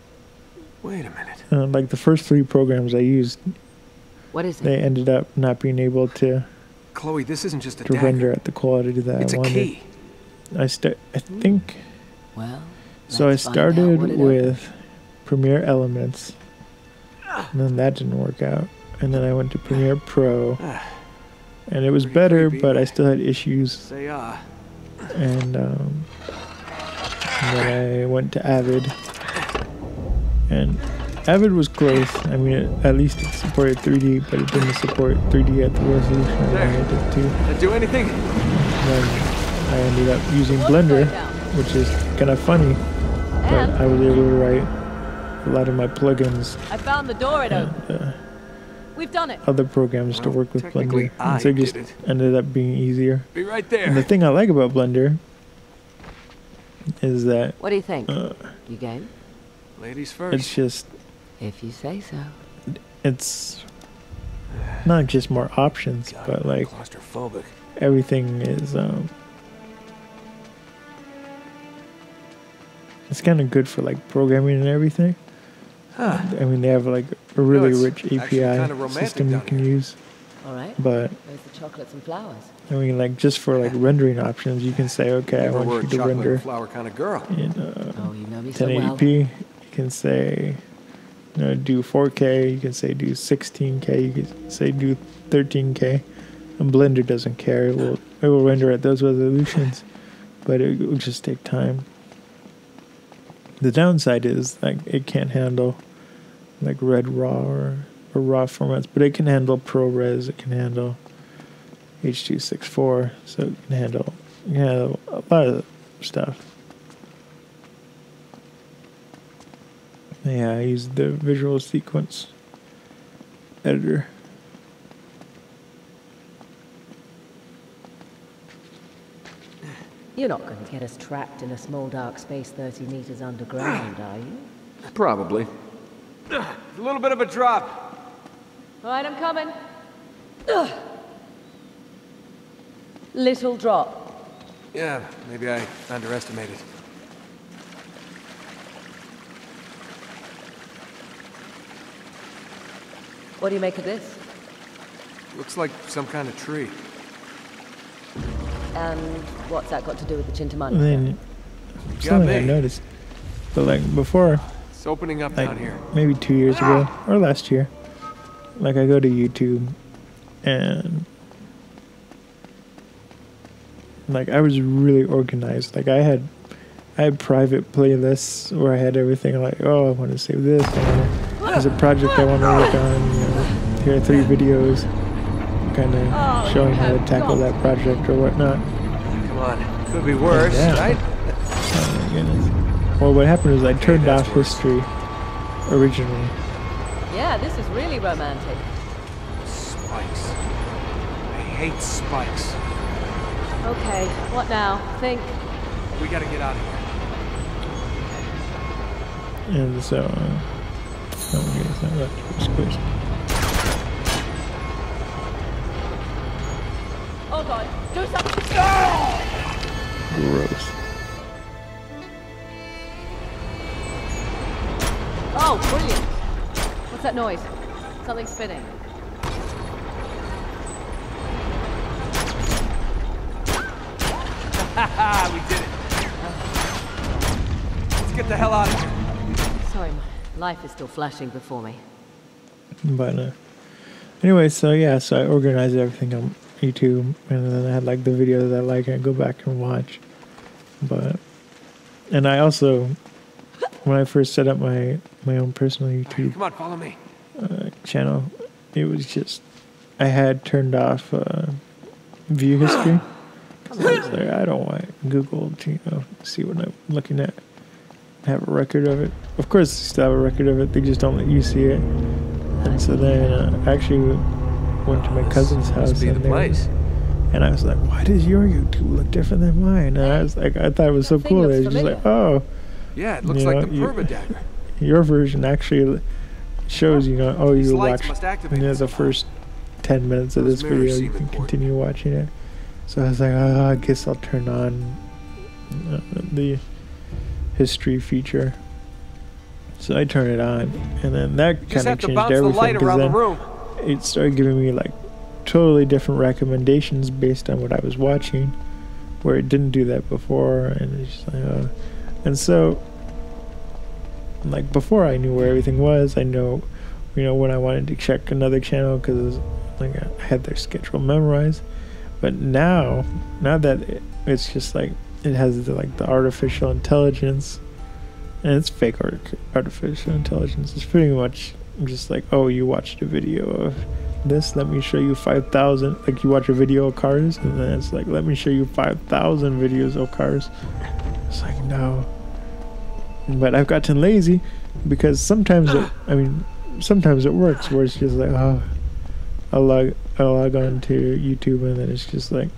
Wait a minute. like the first 3 programs I used, What is it? they ended up not being able to Chloe, this isn't just a render dagger. at the quality that It's I a wanted. key. I think Well, so. I let's find out started what it with Premiere Elements, and then that didn't work out. And then I went to Premiere Pro, and it was Pretty better, creepy. but I still had issues. Say And then I went to Avid, and Avid was close. I mean, at least it supported 3D, but it didn't support 3D at the resolution I wanted it to. Did it do anything? Then I ended up using Blender, which is kind of funny, but I was able to write a lot of my plugins I found the door it opened. and We've done it. other programs to Well, work with technically Blender, and so it I just did it. ended up being easier. Be right And the there. thing I like about Blender is that What do you think? You game? Ladies it's first. just If you say so. it's not just more options, God, but I'm like claustrophobic. everything is it's kind of good for like programming and everything. Huh. I mean, they have like a really it's rich actually API kinda romantic system you down can here. use, All right. but There's the chocolates and flowers. I mean, like just for like rendering options, you can say, okay, I Never want were you a to chocolate render and flower kind of girl. in Oh, you know me so well. 1080p. You can say, do 4K. You can say do 16K. You can say do 13K. And Blender doesn't care. It will render at those resolutions, but it will just take time. The downside is like it can't handle like Red Raw or RAW formats, but it can handle ProRes. It can handle H.264, so it can handle a lot of stuff. Yeah, I use the visual sequence editor. You're not going to get us trapped in a small dark space 30 meters underground, are you? Probably. A little bit of a drop. All right, I'm coming. Ugh. Little drop. Yeah, maybe I underestimated. What do you make of this? Looks like some kind of tree. And what's that got to do with the And Chintamani? then Got something I me. noticed, but like before, It's opening up like down here. maybe 2 years ago or last year, like I go to YouTube and like I was really organized. Like I had private playlists where I had everything like, oh, I want to save this. There's a project I want to work on. You know, here are 3 videos, kind of showing how to tackle that project or whatnot. Come on. Could be worse, Yeah. right? Oh my goodness. Well, what happened was I turned that's off worse. history originally. Yeah, this is really romantic. Spikes. I hate spikes. Okay, what now? Think. We gotta get out of here. And so, oh, it's not that squished. Oh God, do something! Gross. Oh, brilliant! What's that noise? Something spinning. Haha, we did it. Let's get the hell out of here. Sorry, my life is still flashing before me. But anyway, so yeah, so I organized everything on YouTube, and then I had like the videos that I like and go back and watch. And I also, when I first set up my own personal YouTube Come on, follow me. channel, it was just I had turned off view history. I was like, I don't want Google to see what I'm looking at, have a record of it. Of course, they still have a record of it. They just don't let you see it. And so then I actually went to my cousin's house, and I was like, why does your YouTube look different than mine? And I was like, I thought it was so cool. It was just like, oh, yeah, it looks like the Perma dagger. Your version actually shows, you watched the first 10 minutes of this video. You can continue watching it. So I was like, I guess I'll turn on the history feature. So I turned it on, and then that kind of changed everything, because then it started giving me like totally different recommendations based on what I was watching, where it didn't do that before. And it's just like, and so like before I knew where everything was. I know, when I wanted to check another channel, because like I had their schedule memorized. But now that it's just like it has the artificial intelligence, and it's fake artificial intelligence. It's pretty much just like, oh, you watched a video of this, let me show you 5,000. Like you watch a video of cars, and then it's like, let me show you 5,000 videos of cars. It's like, no. But I've gotten lazy, because sometimes sometimes it works, where it's just like, oh, I'll log on to YouTube, and then it's just like,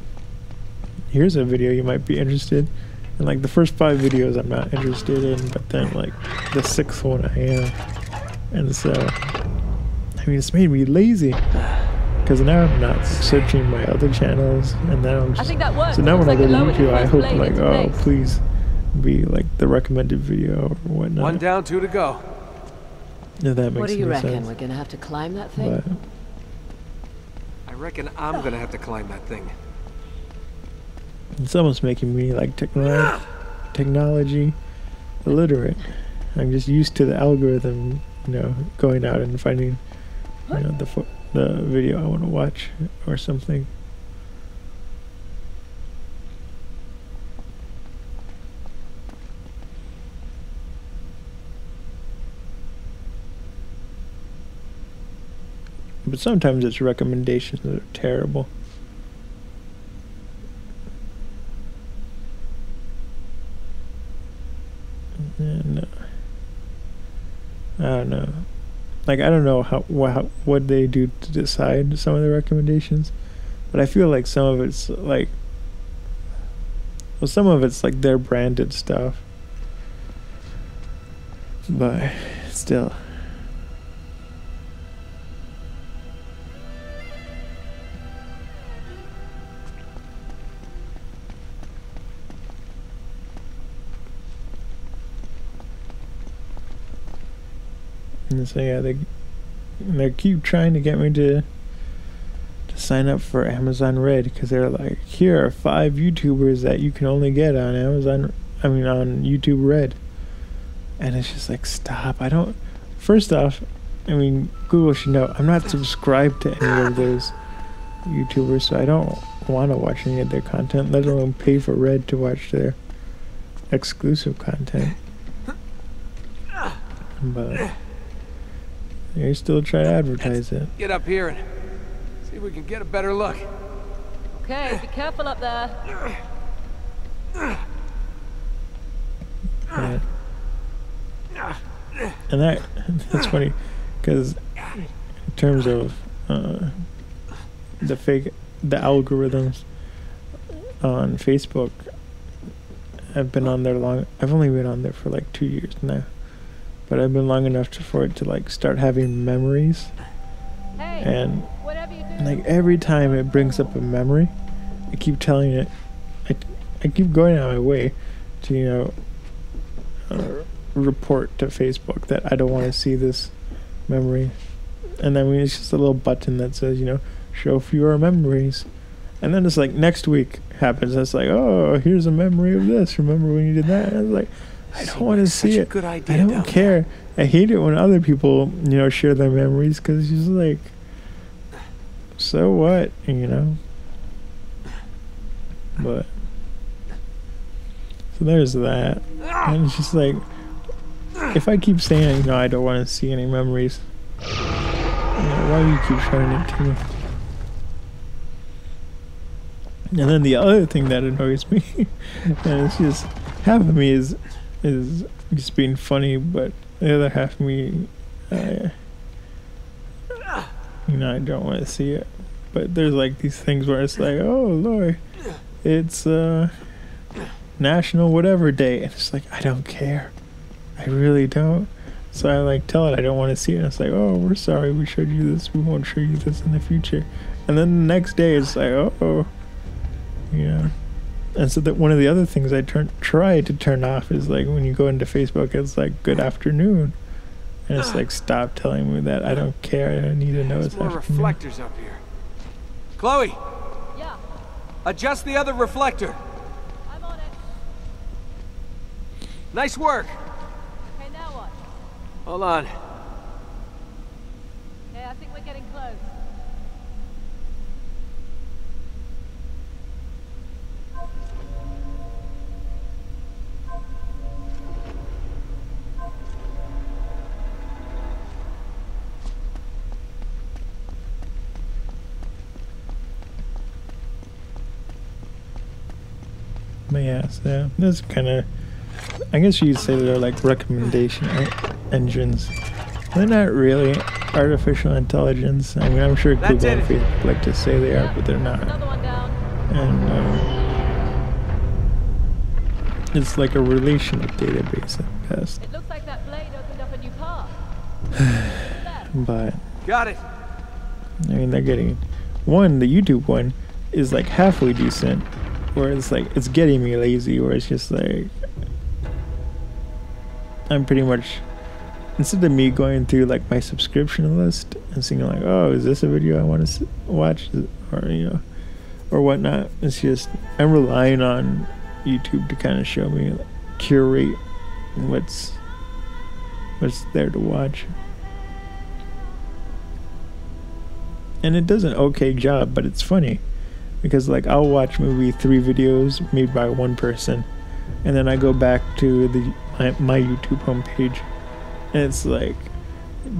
here's a video you might be interested in. And like the first 5 videos I'm not interested in, but then like the 6th one I am. And so, it's made me lazy, because now I'm not searching my other channels, and now I'm just, so now when I go to YouTube, I hope like, oh, please be like the recommended video or whatnot. 1 down, 2 to go. Yeah, that makes What do you reckon? sense. We're gonna have to climb that thing? But I reckon I'm gonna have to climb that thing. it's almost making me like technology illiterate. I'm just used to the algorithm, going out and finding, the video I want to watch or something. But sometimes it's recommendations that are terrible. And I don't know. Like, I don't know what they do to decide some of the recommendations, but I feel like some of it's like, some of it's like their branded stuff, but still. And so yeah, they keep trying to get me to sign up for Amazon Red, because they're like, here are 5 YouTubers that you can only get on on YouTube Red. And it's just like, stop. First off, Google should know I'm not subscribed to any of those YouTubers, so I don't want to watch any of their content, let alone pay for Red to watch their exclusive content. But they still try to advertise it. Get up here and see if we can get a better look. Okay, be careful up there. Yeah. And that's funny, because in terms of the algorithms on Facebook, I've been on there long. I've only been on there for like 2 years now, but I've been long enough for it to like start having memories. And like every time it brings up a memory, I keep telling it, I keep going out of my way to, you know, report to Facebook that I don't want to see this memory. And then it's just a little button that says, you know, show fewer memories. And then it's like next week happens. It's like, oh, here's a memory of this. Remember when you did that? And I was like, I don't want to see it. Good idea, I don't care. I hate it when other people, you know, share their memories because it's just like, so what, you know? But so there's that. And it's just like, if I keep saying, you know, I don't want to see any memories, you know, why do you keep showing it to me? And then the other thing that annoys me, and it's just half of me is just being funny, but the other half of me, you know, I don't want to see it. But there's like these things where it's like, oh Lord, it's National Whatever Day, and it's like, I don't care, I really don't. So I like tell it I don't want to see it, and it's like, oh, we're sorry, we showed you this, we won't show you this in the future. And then the next day it's like, oh, you know. And so that one of the other things I try to turn off is like when you go into Facebook, it's like good afternoon, and it's like, stop telling me that, I don't care, I don't need to know it's more afternoon. Reflectors up here. Chloe. Yeah, Adjust the other reflector. I'm on it. Nice work. Okay, now what? Hold on. Okay, I think we're getting close. But yeah, so that's kind of, I guess you'd say they're like recommendation engines. They're not really artificial intelligence. I mean, I'm sure Google and Facebook like to say they are, but they're not. Another one down. And it's like a relational database at best. It looks like that blade opened up a new path. But Got it. I mean, they're getting one. The YouTube one is like halfway decent, where it's like it's getting me lazy. Where it's just like I'm pretty much, instead of me going through like my subscription list and seeing like, oh, is this a video I want to watch, or you know, or whatnot, it's just I'm relying on YouTube to kind of show me, like, curate what's there to watch. And it does an okay job, but it's funny because like I'll watch maybe 3 videos made by one person, and then I go back to my YouTube homepage, and it's like,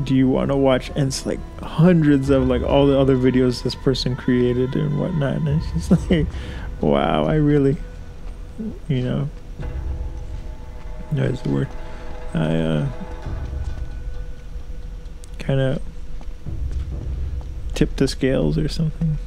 do you want to watch? And it's like hundreds of like all the other videos this person created and whatnot, and it's just like, wow, I really, you know, that's the word. I kind of tip the scales or something.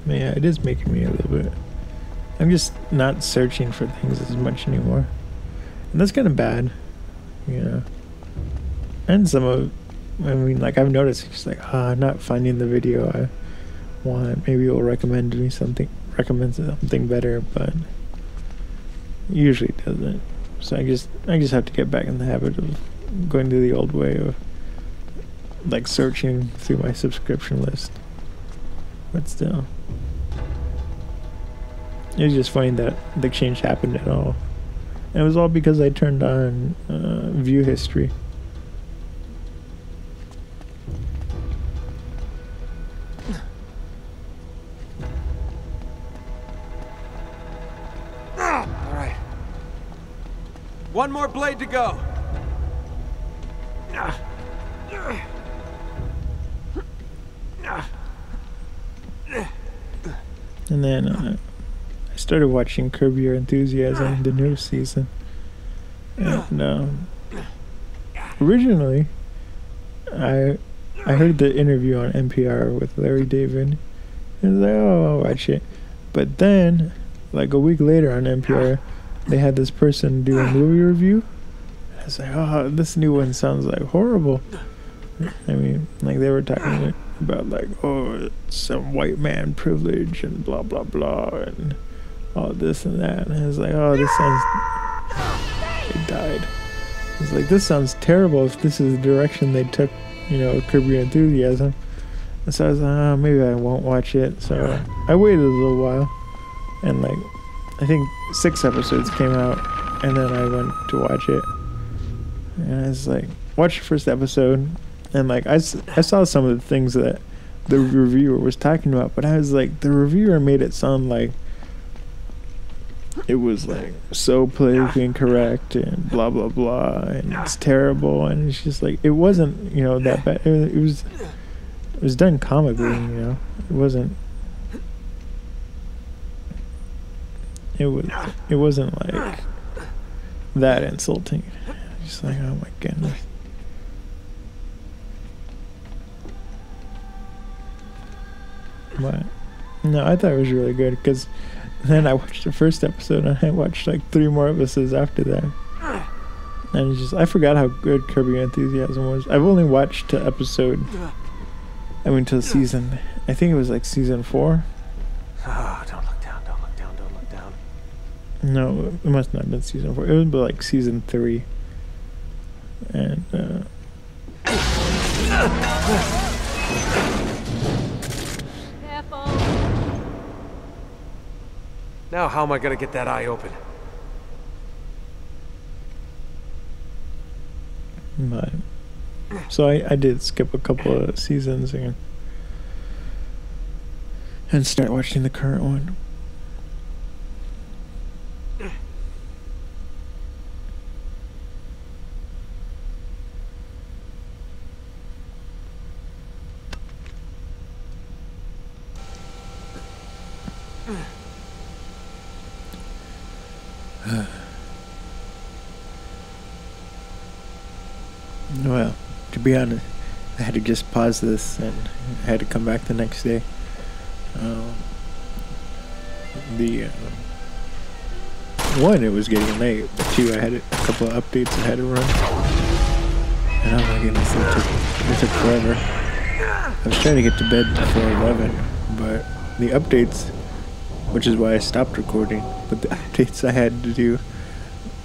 But yeah, it is making me a little bit, I'm just not searching for things as much anymore, and that's kind of bad, you know. And some of, I mean, like I've noticed, it's like, I'm not finding the video I want. Maybe it'll recommend something better, but usually it doesn't. So I just have to get back in the habit of going to the old way of like searching through my subscription list. But still, it was just funny that the change happened at all, and it was all because I turned on view history. One more blade to go. And then I started watching Curb Your Enthusiasm, the new season. And originally, I I heard the interview on NPR with Larry David. And I was like, oh, I'll watch it. But then, like a week later on NPR, they had this person do a movie review. I was like, oh, this new one sounds like horrible. I mean, like they were talking about like, oh, it's some white man privilege and blah, blah, blah, and all this and that. And I was like, oh, this sounds... They died. I was like, this sounds terrible if this is the direction they took, you know, Curb Your Enthusiasm. And so I was like, oh, maybe I won't watch it. So I waited a little while. And like, I think 6 episodes came out. And then I went to watch it. And I was like, watch the first episode. And like, I saw some of the things that the reviewer was talking about. But I was like, the reviewer made it sound like it was like so politically incorrect and blah blah blah and it's terrible, and it's just like it wasn't, you know, that bad. It was done comically, you know. It wasn't like that insulting. Just like, oh my goodness. But no, I thought it was really good because then I watched the first episode and I watched like 3 more episodes after that. And it's just, I forgot how good Curb Your Enthusiasm was. I've only watched to season, I think it was like season 4. Oh, don't look down, don't look down, don't look down. No, it must not have been season 4. It was like season 3. And, Now how am I gonna get that eye open? but, so I did skip a couple of seasons and start watching the current one. Well, to be honest, I had to just pause this and I had to come back the next day. One, it was getting late, but 2, I had a couple of updates I had to run. And oh my goodness, it took forever. I was trying to get to bed before 11, but the updates, which is why I stopped recording, but the updates I had to do,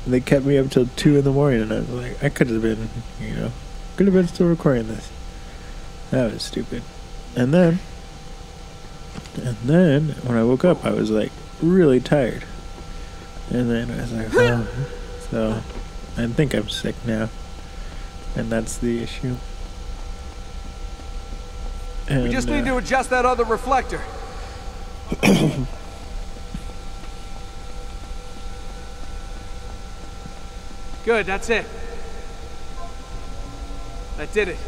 they kept me up till 2 in the morning, and I was like, I could have been, you know, still recording this. That was stupid. And then when I woke up, I was like really tired. And then I was like, oh. So I think I'm sick now, and that's the issue. And, We just need to adjust that other reflector. Good, that's it. That did it.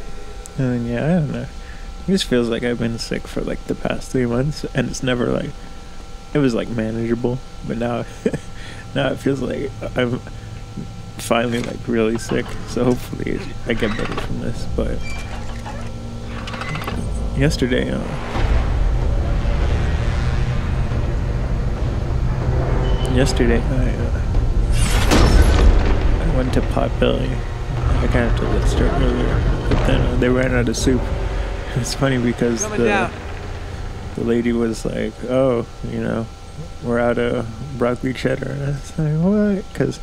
And yeah, I don't know. It just feels like I've been sick for like the past 3 months, and it's never like, it was like manageable, but now now it feels like I'm finally like really sick. So hopefully I get better from this. But yesterday, I went to Potbelly. I kind of told that story earlier, but then they ran out of soup. It's funny because the lady was like, oh, you know, we're out of broccoli cheddar. And I was like, what? Because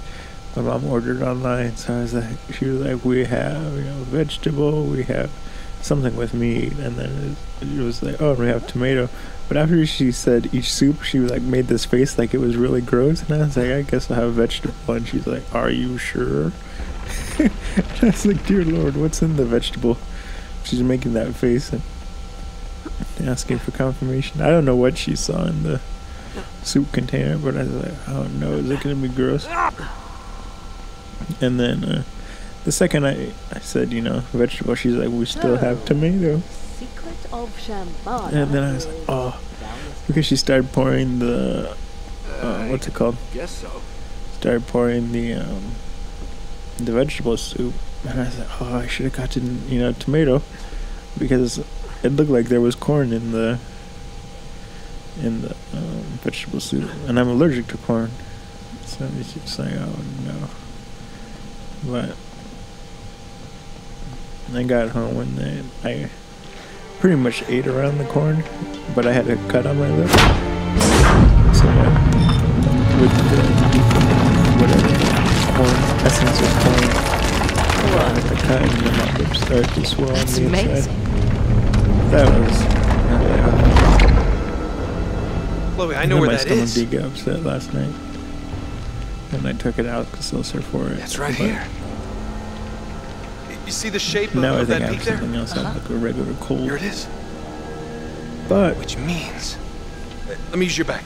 my mom ordered online. So I was like, she was like, we have, you know, vegetable, we have something with meat. And then it was like, oh, we have tomato. But after she said each soup, she like made this face like it was really gross. And I was like, I guess I'll have vegetable. And she's like, are you sure? And I was like, dear Lord, what's in the vegetable? She's making that face and asking for confirmation. I don't know what she saw in the soup container, but I was like, oh no, is it going to be gross? And then the second I said, you know, vegetable, she's like, we still have tomato. Secret of Shambhala. And then I was like, oh, because she started pouring the, what's it called? Guess so. Started pouring the vegetable soup. And I was like, oh, I should have gotten, you know, tomato. because it looked like there was corn in the vegetable soup, and I'm allergic to corn, so it's just like, oh no. But I got home and I pretty much ate around the corn, but I had a cut on my lip. So with the whatever corn essence of corn, I had a cut and then my lips started to swell on the inside. That was Chloe, I know where that is. My stomach did get upset last night, and I took it out closer for it. It's right here. You see the shape now of I think that I peak have there? something else. I have like a regular cold. Here it is. But which means, let me use your back.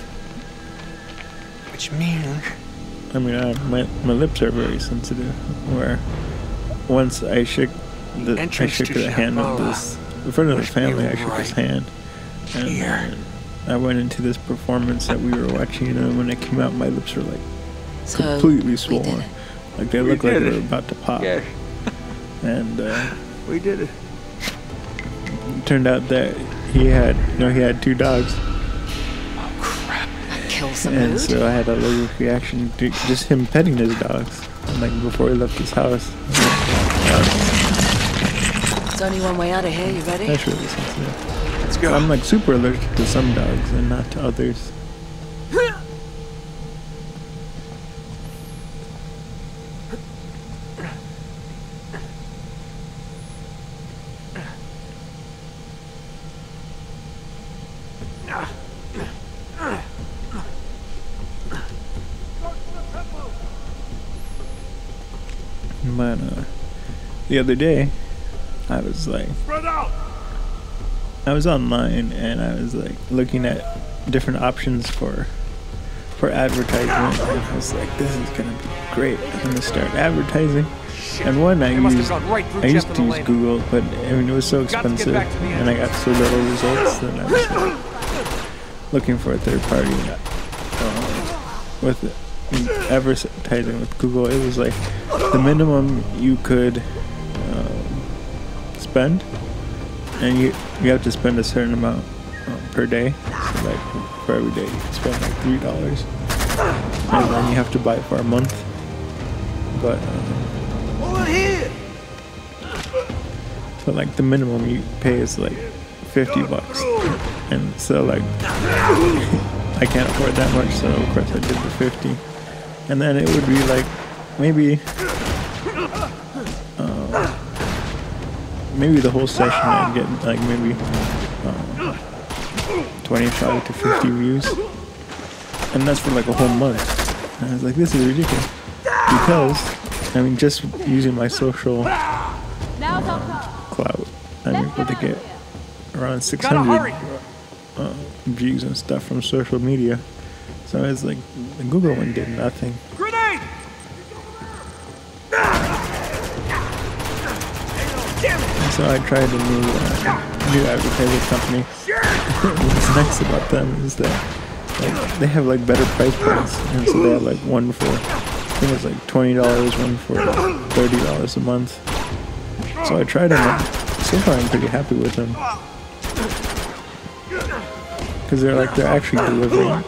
Which means, I mean, my lips are very sensitive. Where once I shook the hand of this, in front of the family, I shook his hand, and I went into this performance that we were watching, and when it came out, my lips were like completely swollen, like they looked like they were about to pop. Yes. And we did it. It turned out that he had 2 dogs. Oh crap! That kills the And mood. so I had a allergic reaction to just him petting his dogs, and like before he left his house. There's only one way out of here. You ready? That's really sensitive. Let's go. So I'm like super allergic to some dogs and not to others. But the other day, I was online and I was like looking at different options for advertisement, and I was like, this is gonna be great. I'm gonna start advertising. And one I used to use Google, but I mean it was so expensive, and I got so little results that I was like, looking for a third party with advertising with Google. It was like the minimum you could spend, and you have to spend a certain amount per day. So like for every day you can spend like $3, and then you have to buy it for a month. But so like the minimum you pay is like $50, and so like I can't afford that much, so of course I did the 50. And then it would be like maybe the whole session I'd get like maybe 25 to 50 views, and that's for like a whole month. And I was like, this is ridiculous, because I mean just using my social clout, I'm able to get around 600 views and stuff from social media. So it's like the Google one did nothing. Grenade! And so I tried a new advertising company. What's nice about them is that like they have like better price points, and so they have like one for I think it's like $20, one for $30 a month. So I tried them. And so far I'm pretty happy with them, because they're actually delivering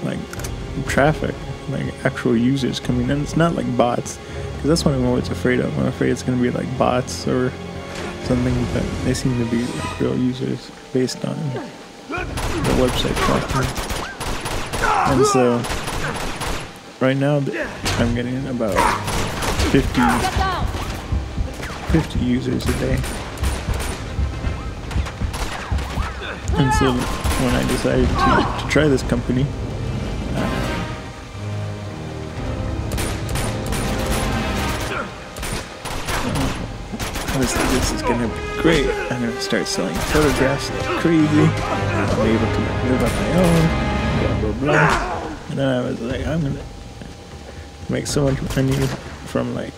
like traffic, like actual users coming in. It's not like bots, because that's what I'm always afraid of. I'm afraid it's going to be like bots or something, but they seem to be like real users based on the website tracking. And so right now I'm getting about 50 users a day. And so when I decided to try this company, I was like, this is gonna be great. I'm gonna start selling photographs like crazy. I'll be able to live on my own, blah blah blah. And then I was like, I'm gonna make so much money from like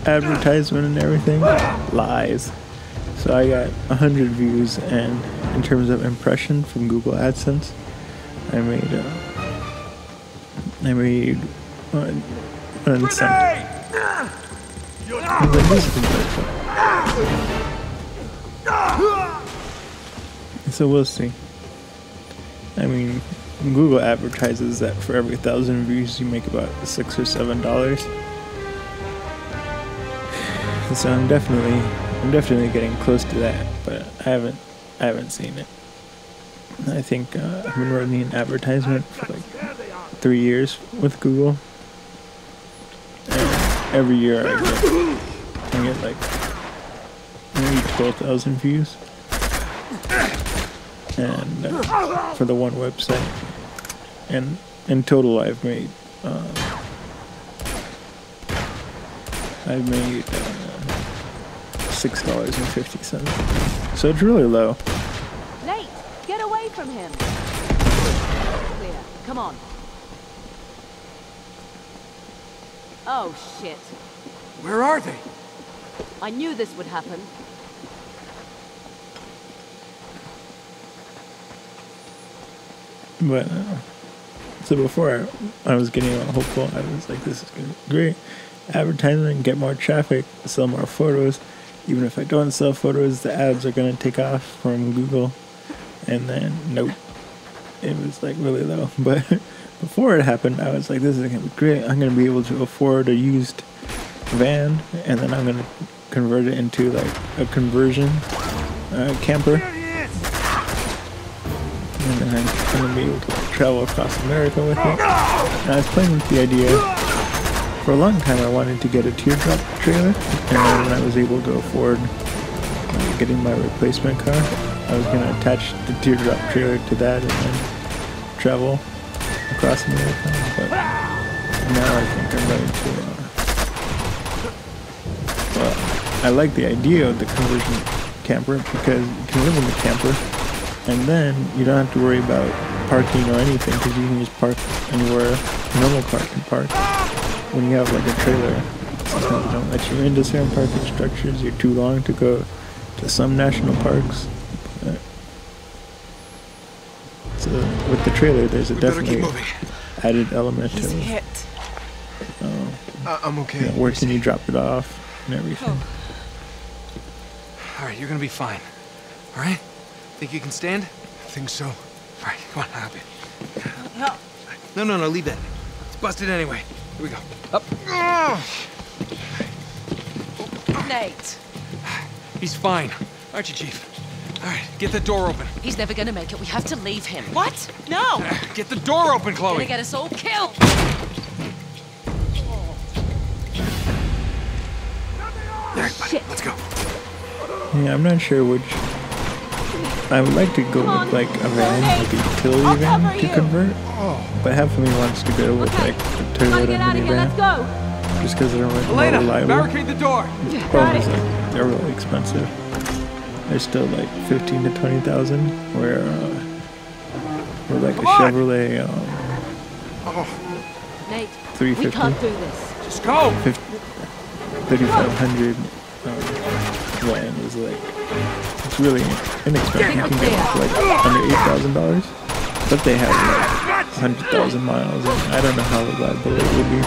advertisement and everything. Lies. So I got 100 views, and in terms of impression from Google AdSense, I made 1 cent. So we'll see. I mean, Google advertises that for every 1,000 views you make about $6 or $7. So I'm definitely getting close to that, but I haven't seen it. I think I've been running an advertisement for like 3 years with Google, and every year I get like maybe 12,000 views, and for the one website, and in total I've made $6.50, so it's really low. Nate, get away from him. Clear. Come on. Oh, shit. Where are they? I knew this would happen. But so before I was getting all hopeful, I was like, this is gonna be great. Advertising, get more traffic, sell more photos. Even if I don't sell photos, the ads are gonna take off from Google. And then nope, it was like really low. But before it happened, I was like, this is gonna be great. I'm gonna be able to afford a used van, and then I'm gonna convert it into like a conversion camper. And then I'm gonna be able to like, travel across America with it. And I was playing with the idea. For a long time I wanted to get a teardrop trailer, and then when I was able to afford getting my replacement car, I was going to attach the teardrop trailer to that and then travel across America. But now I think I'm going to well, I like the idea of the conversion camper because you can live in the camper and then you don't have to worry about parking or anything, because you can just park anywhere a normal car can park. When you have like a trailer, sometimes they don't let you into certain parking structures. You're too long to go to some national parks. So with the trailer, there's a definitely added element to I'm okay. You know, where can you drop it off and everything. Oh. All right, you're gonna be fine. All right? Think you can stand? I think so. All right, come on, hop in. No, leave that. It's busted anyway. Here we go. Up. Nate. He's fine. Aren't you, Chief? All right, get the door open. He's never gonna make it. We have to leave him. What? No! Get the door open, Chloe! Gonna get us all killed! All right, buddy, let's go. Yeah, I'm not sure which. I would like to go with like a van, like a utility van to convert. But half of me wants to go with like a Toyota minivan. Just because they're like more reliable. Barricade the door! The problem is like they're really expensive. They're still like 15 to 20,000, where like a Chevrolet Nate, 350. we can't do this. Just go! 3,500 van is like, it's really inexpensive. You can get it for like under $8,000, but they have like 100,000 miles, and I don't know how reliable it would be.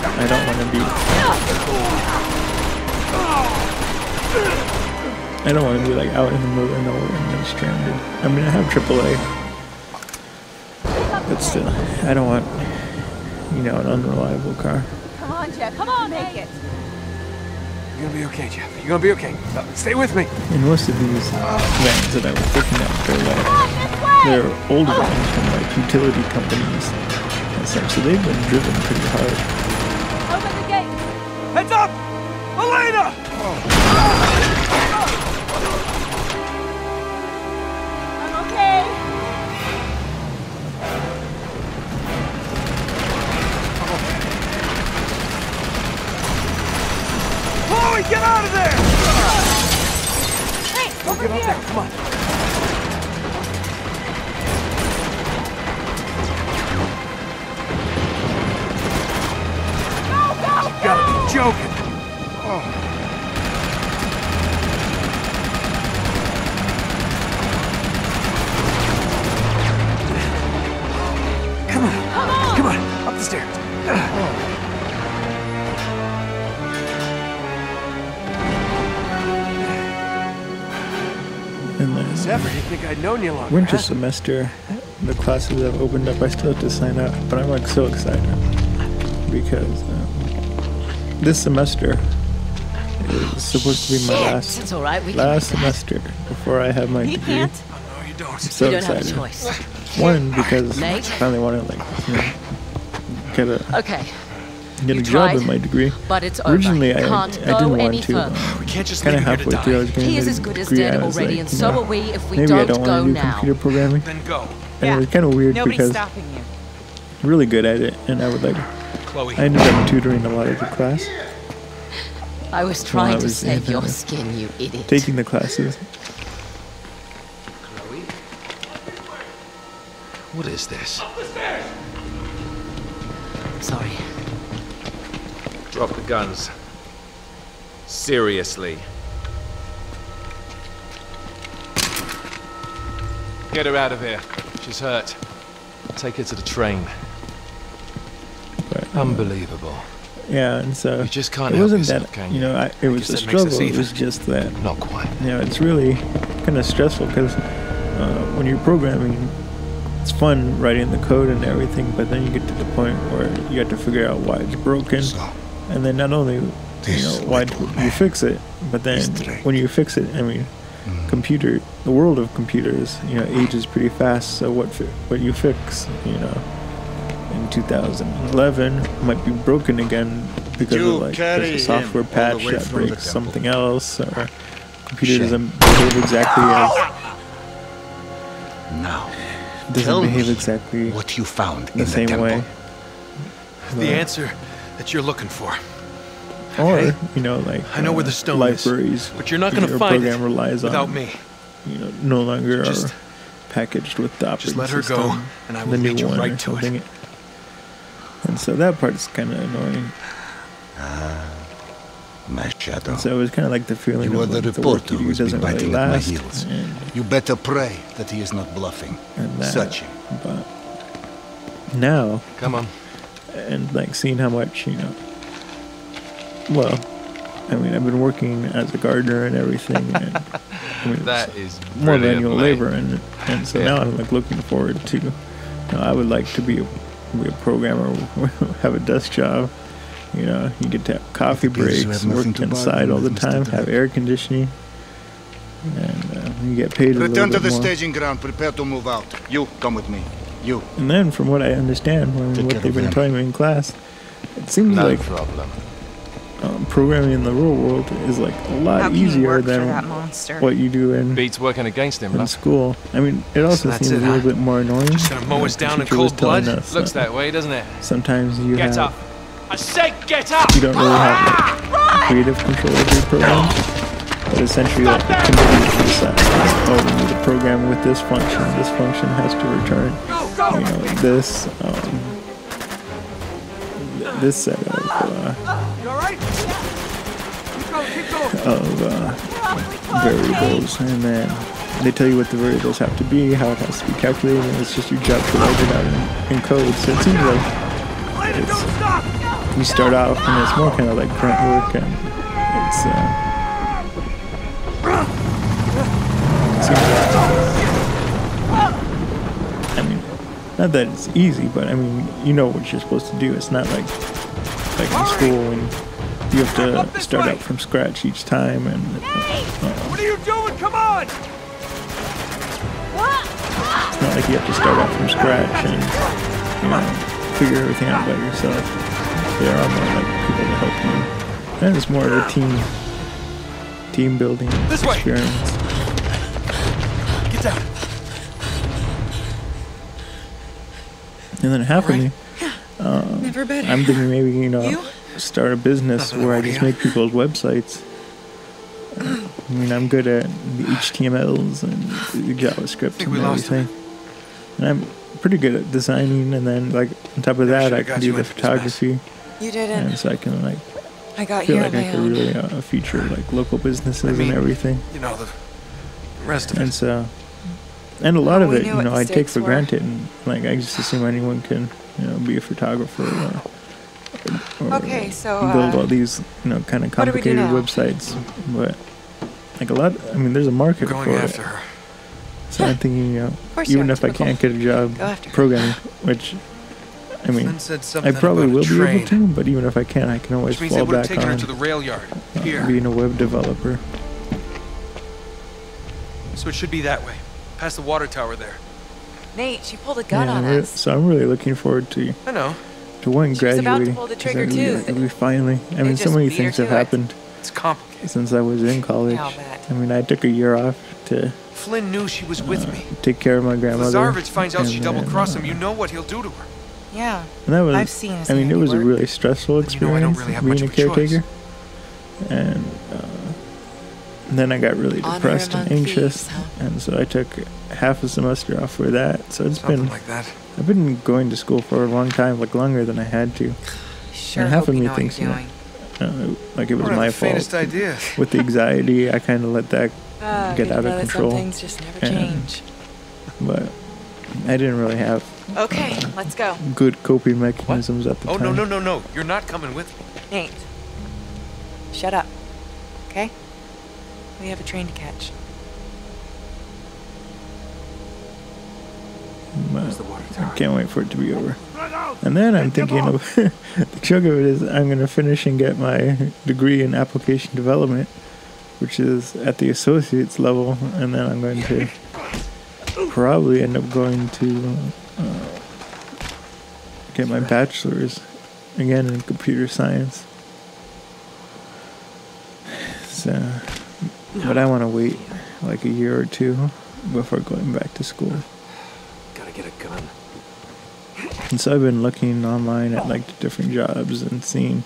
I don't want to be. I don't want to be like out in the middle of nowhere and then stranded. I mean, I have AAA, but still, I don't want, you know, an unreliable car. Come on, Jeff. Come on, make it. You're gonna be okay, Jeff. You're gonna be okay. Stay with me. And most of these vans that I was looking at, they're older ones from like utility companies and stuff, so they've been driven pretty hard. Open the gate. Heads up! Elena! I'm okay. Chloe, get out of there! Hey, over Get up here. there. Come on. You gotta be joking! Never did think I'd known you longer. winter semester, the classes have opened up. I still have to sign up, but I'm like so excited because this semester is supposed to be my It's all right. We can last make that. semester before I have my He degree. can't. No, you don't. I'm so You don't have a excited. choice. One, because I Nate? finally want to get a Okay, get You a job tried, with my degree. but it's over. Originally, You I can't didn't go want any to. further. We can't just Kind leave of him here to halfway through, I die. was getting He is the as good as degree. dead I was already, like, and you so know, are we if we maybe I don't don't go want to do now. computer programming. Then go. And it was kind of weird Nobody's because stopping you. I'm really good at it, and I would like. Chloe. I ended up tutoring a lot of the class, I was trying to was save in, your skin, you idiot. taking the classes. Chloe? What is this? Sorry. Drop the guns. Seriously. Get her out of here. She's hurt. Take her to the train. But, Unbelievable. yeah, and so You just can't it help wasn't yourself, that. can You you? know, it was guess a that makes us struggle. It even. was just that. Not quite. You know, it's really kind of stressful because when you're programming, it's fun writing the code and everything, but then you get to the point where you have to figure out why it's broken, and then not only why do you fix it, but then when you fix it, I mean, the world of computers, ages pretty fast. So what you fix, in 2011 might be broken again because of like there's a software patch that breaks something else, or computer doesn't behave exactly as Now, doesn't behave exactly what you found the same way. The answer that you're looking for. Or, Okay. like I know where the stone is, libraries, but you're not gonna your find program it relies without on, me. No longer Just- are packaged with the operating Just let her system, go, and I will the new lead you one or right to something. it. And so that part's kind of annoying. My shadow. So it was kind of like the feeling You are of the like, the work reporter you do who's been doesn't really biting at my last. heels. And, You better pray that he is not bluffing. and that, Searching. but now, Come on. and like seeing how much, well, I mean, I've been working as a gardener and everything, and I mean, That it's is more brilliant, manual mate. labor, and so now I'm like looking forward to. I would like to be a programmer, have a desk job. You get to have coffee It appears you breaks, have nothing work to inside bargain all the with, Mr. time, Drake. have air conditioning, and you get paid a Return little to bit the more. staging ground. Prepare to move out. You, come with me. You. And then, from what I understand, Take what care they've of been him. telling me in class, it seems No like problem. programming in the real world is like a How lot can you easier work for that than monster? what you do in Beats working against him, in love. school. I mean, it also that's seems it, a little huh? bit more annoying. Just gonna mow us The down in teacher was cold telling blood? us Looks that way, doesn't it? sometimes you Get have up. I said get up! you don't really have like, creative control of your program, but essentially like the computer decides, oh, we need a program with this function. This function has to return, this this set of variables, and then they tell you what the variables have to be, how it has to be calculated, and it's just your job to write it out in code. So it seems like you start off and it's more kind of like grunt work, and it's it seems like, I mean, not that it's easy, but I mean, you know what you're supposed to do. It's not like in school when you have to start out from scratch each time, and What are you doing? Come on! it's not like you have to start out from scratch and figure everything out by yourself. There are more like people to help you, and it's more of a team building This way. experience. Get down. And then half of me, Never better. I'm thinking maybe You? start a business where I just make people's websites. I mean, I'm good at the HTMLs and the JavaScript Think and we lost everything, and I'm pretty good at designing. And then like on top of that, I should've can got do you the into this mess. photography, You didn't. and so I can like I got feel here like on I my could own. really feature like local businesses I mean, and everything. You know, the rest of And it. so, and a lot of we it, knew what the I take stakes for were. granted, and like I just assume anyone can, be a photographer or Okay, so, build all these, kind of what do we do complicated now? websites. But like a lot, I mean, there's a market We're going for after it. her. So I'm thinking, course you even are, if I typical. can't get a job Go after her. programming, which, I mean, Flynn said I something probably about a will be train, able to, but even if I can't, I can always which means they fall would have back taken her on to the rail yard. Here. being a web developer. So it should be that way. Past the water tower there. Nate, she pulled a gun on Yeah, us. so I'm really looking forward to I know. one She was about to graduating. pull the 'cause trigger, too. we finally. I mean, so just many beat her things have to it. happened It's complicated. since I was in college. Yeah, I'll bet. I mean, I took a year off to Flynn knew she was with me. take care of my If grandmother. Lazarevich finds out she and double-crossed then, him, you know what he'll do to her. Yeah. And that was, I've seen his I mean, it was a handiwork. really stressful And you know I don't experience really have being much a of a choice. caretaker. And then I got really Honor depressed and among anxious, thieves, huh? and so I took half a semester off for that. So it's Something been, like that. I've been going to school for a long time, like longer than I had to. Sure and half hope of you me know what thinks, you're doing. like it I was don't have my the faintest fault. idea. With the anxiety, I kind of let that get out of control. Some things just never And- change. But I didn't really have Okay, let's go. good coping mechanisms at the Oh, time. no. You're not coming with me. Nate, shut up. Okay? We have a train to catch. But the water I tower. can't wait for it to be over. And then I'm thinking of the chunk of it is I'm going to finish and get my degree in application development, which is at the associate's level, and then I'm going to probably end up going to get my bachelor's again in computer science. So, but I want to wait like a year or two before going back to school. Gotta get a gun. And so I've been looking online at like the different jobs and seeing,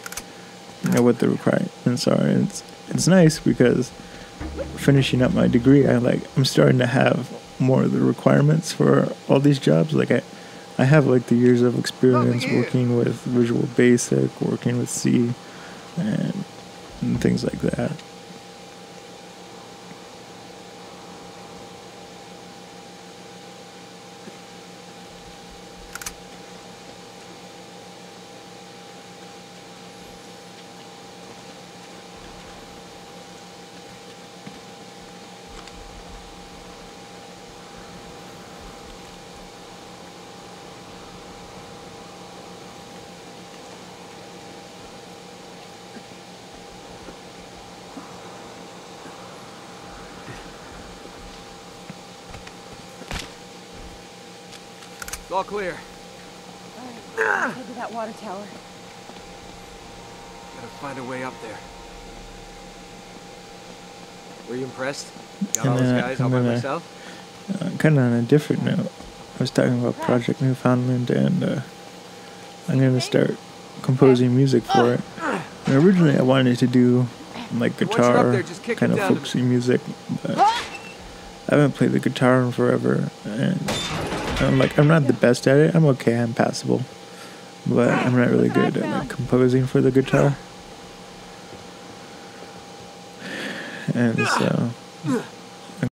what the requirements are. And it's nice because finishing up my degree, I'm starting to have more of the requirements for all these jobs. Like I have like the years of experience working with Visual Basic, working with C, and things like that. It's all clear. Head to that water tower. Gotta find a way up there. Were you impressed? Got And all those then guys all by myself? Kind of on a different note, I was talking about Project Newfoundland, and I'm going to start composing music for it. And originally I wanted to do like guitar, kind of folksy music, but I haven't played the guitar in forever, and I'm not the best at it. I'm okay, I'm passable, but I'm not really good at like composing for the guitar. And so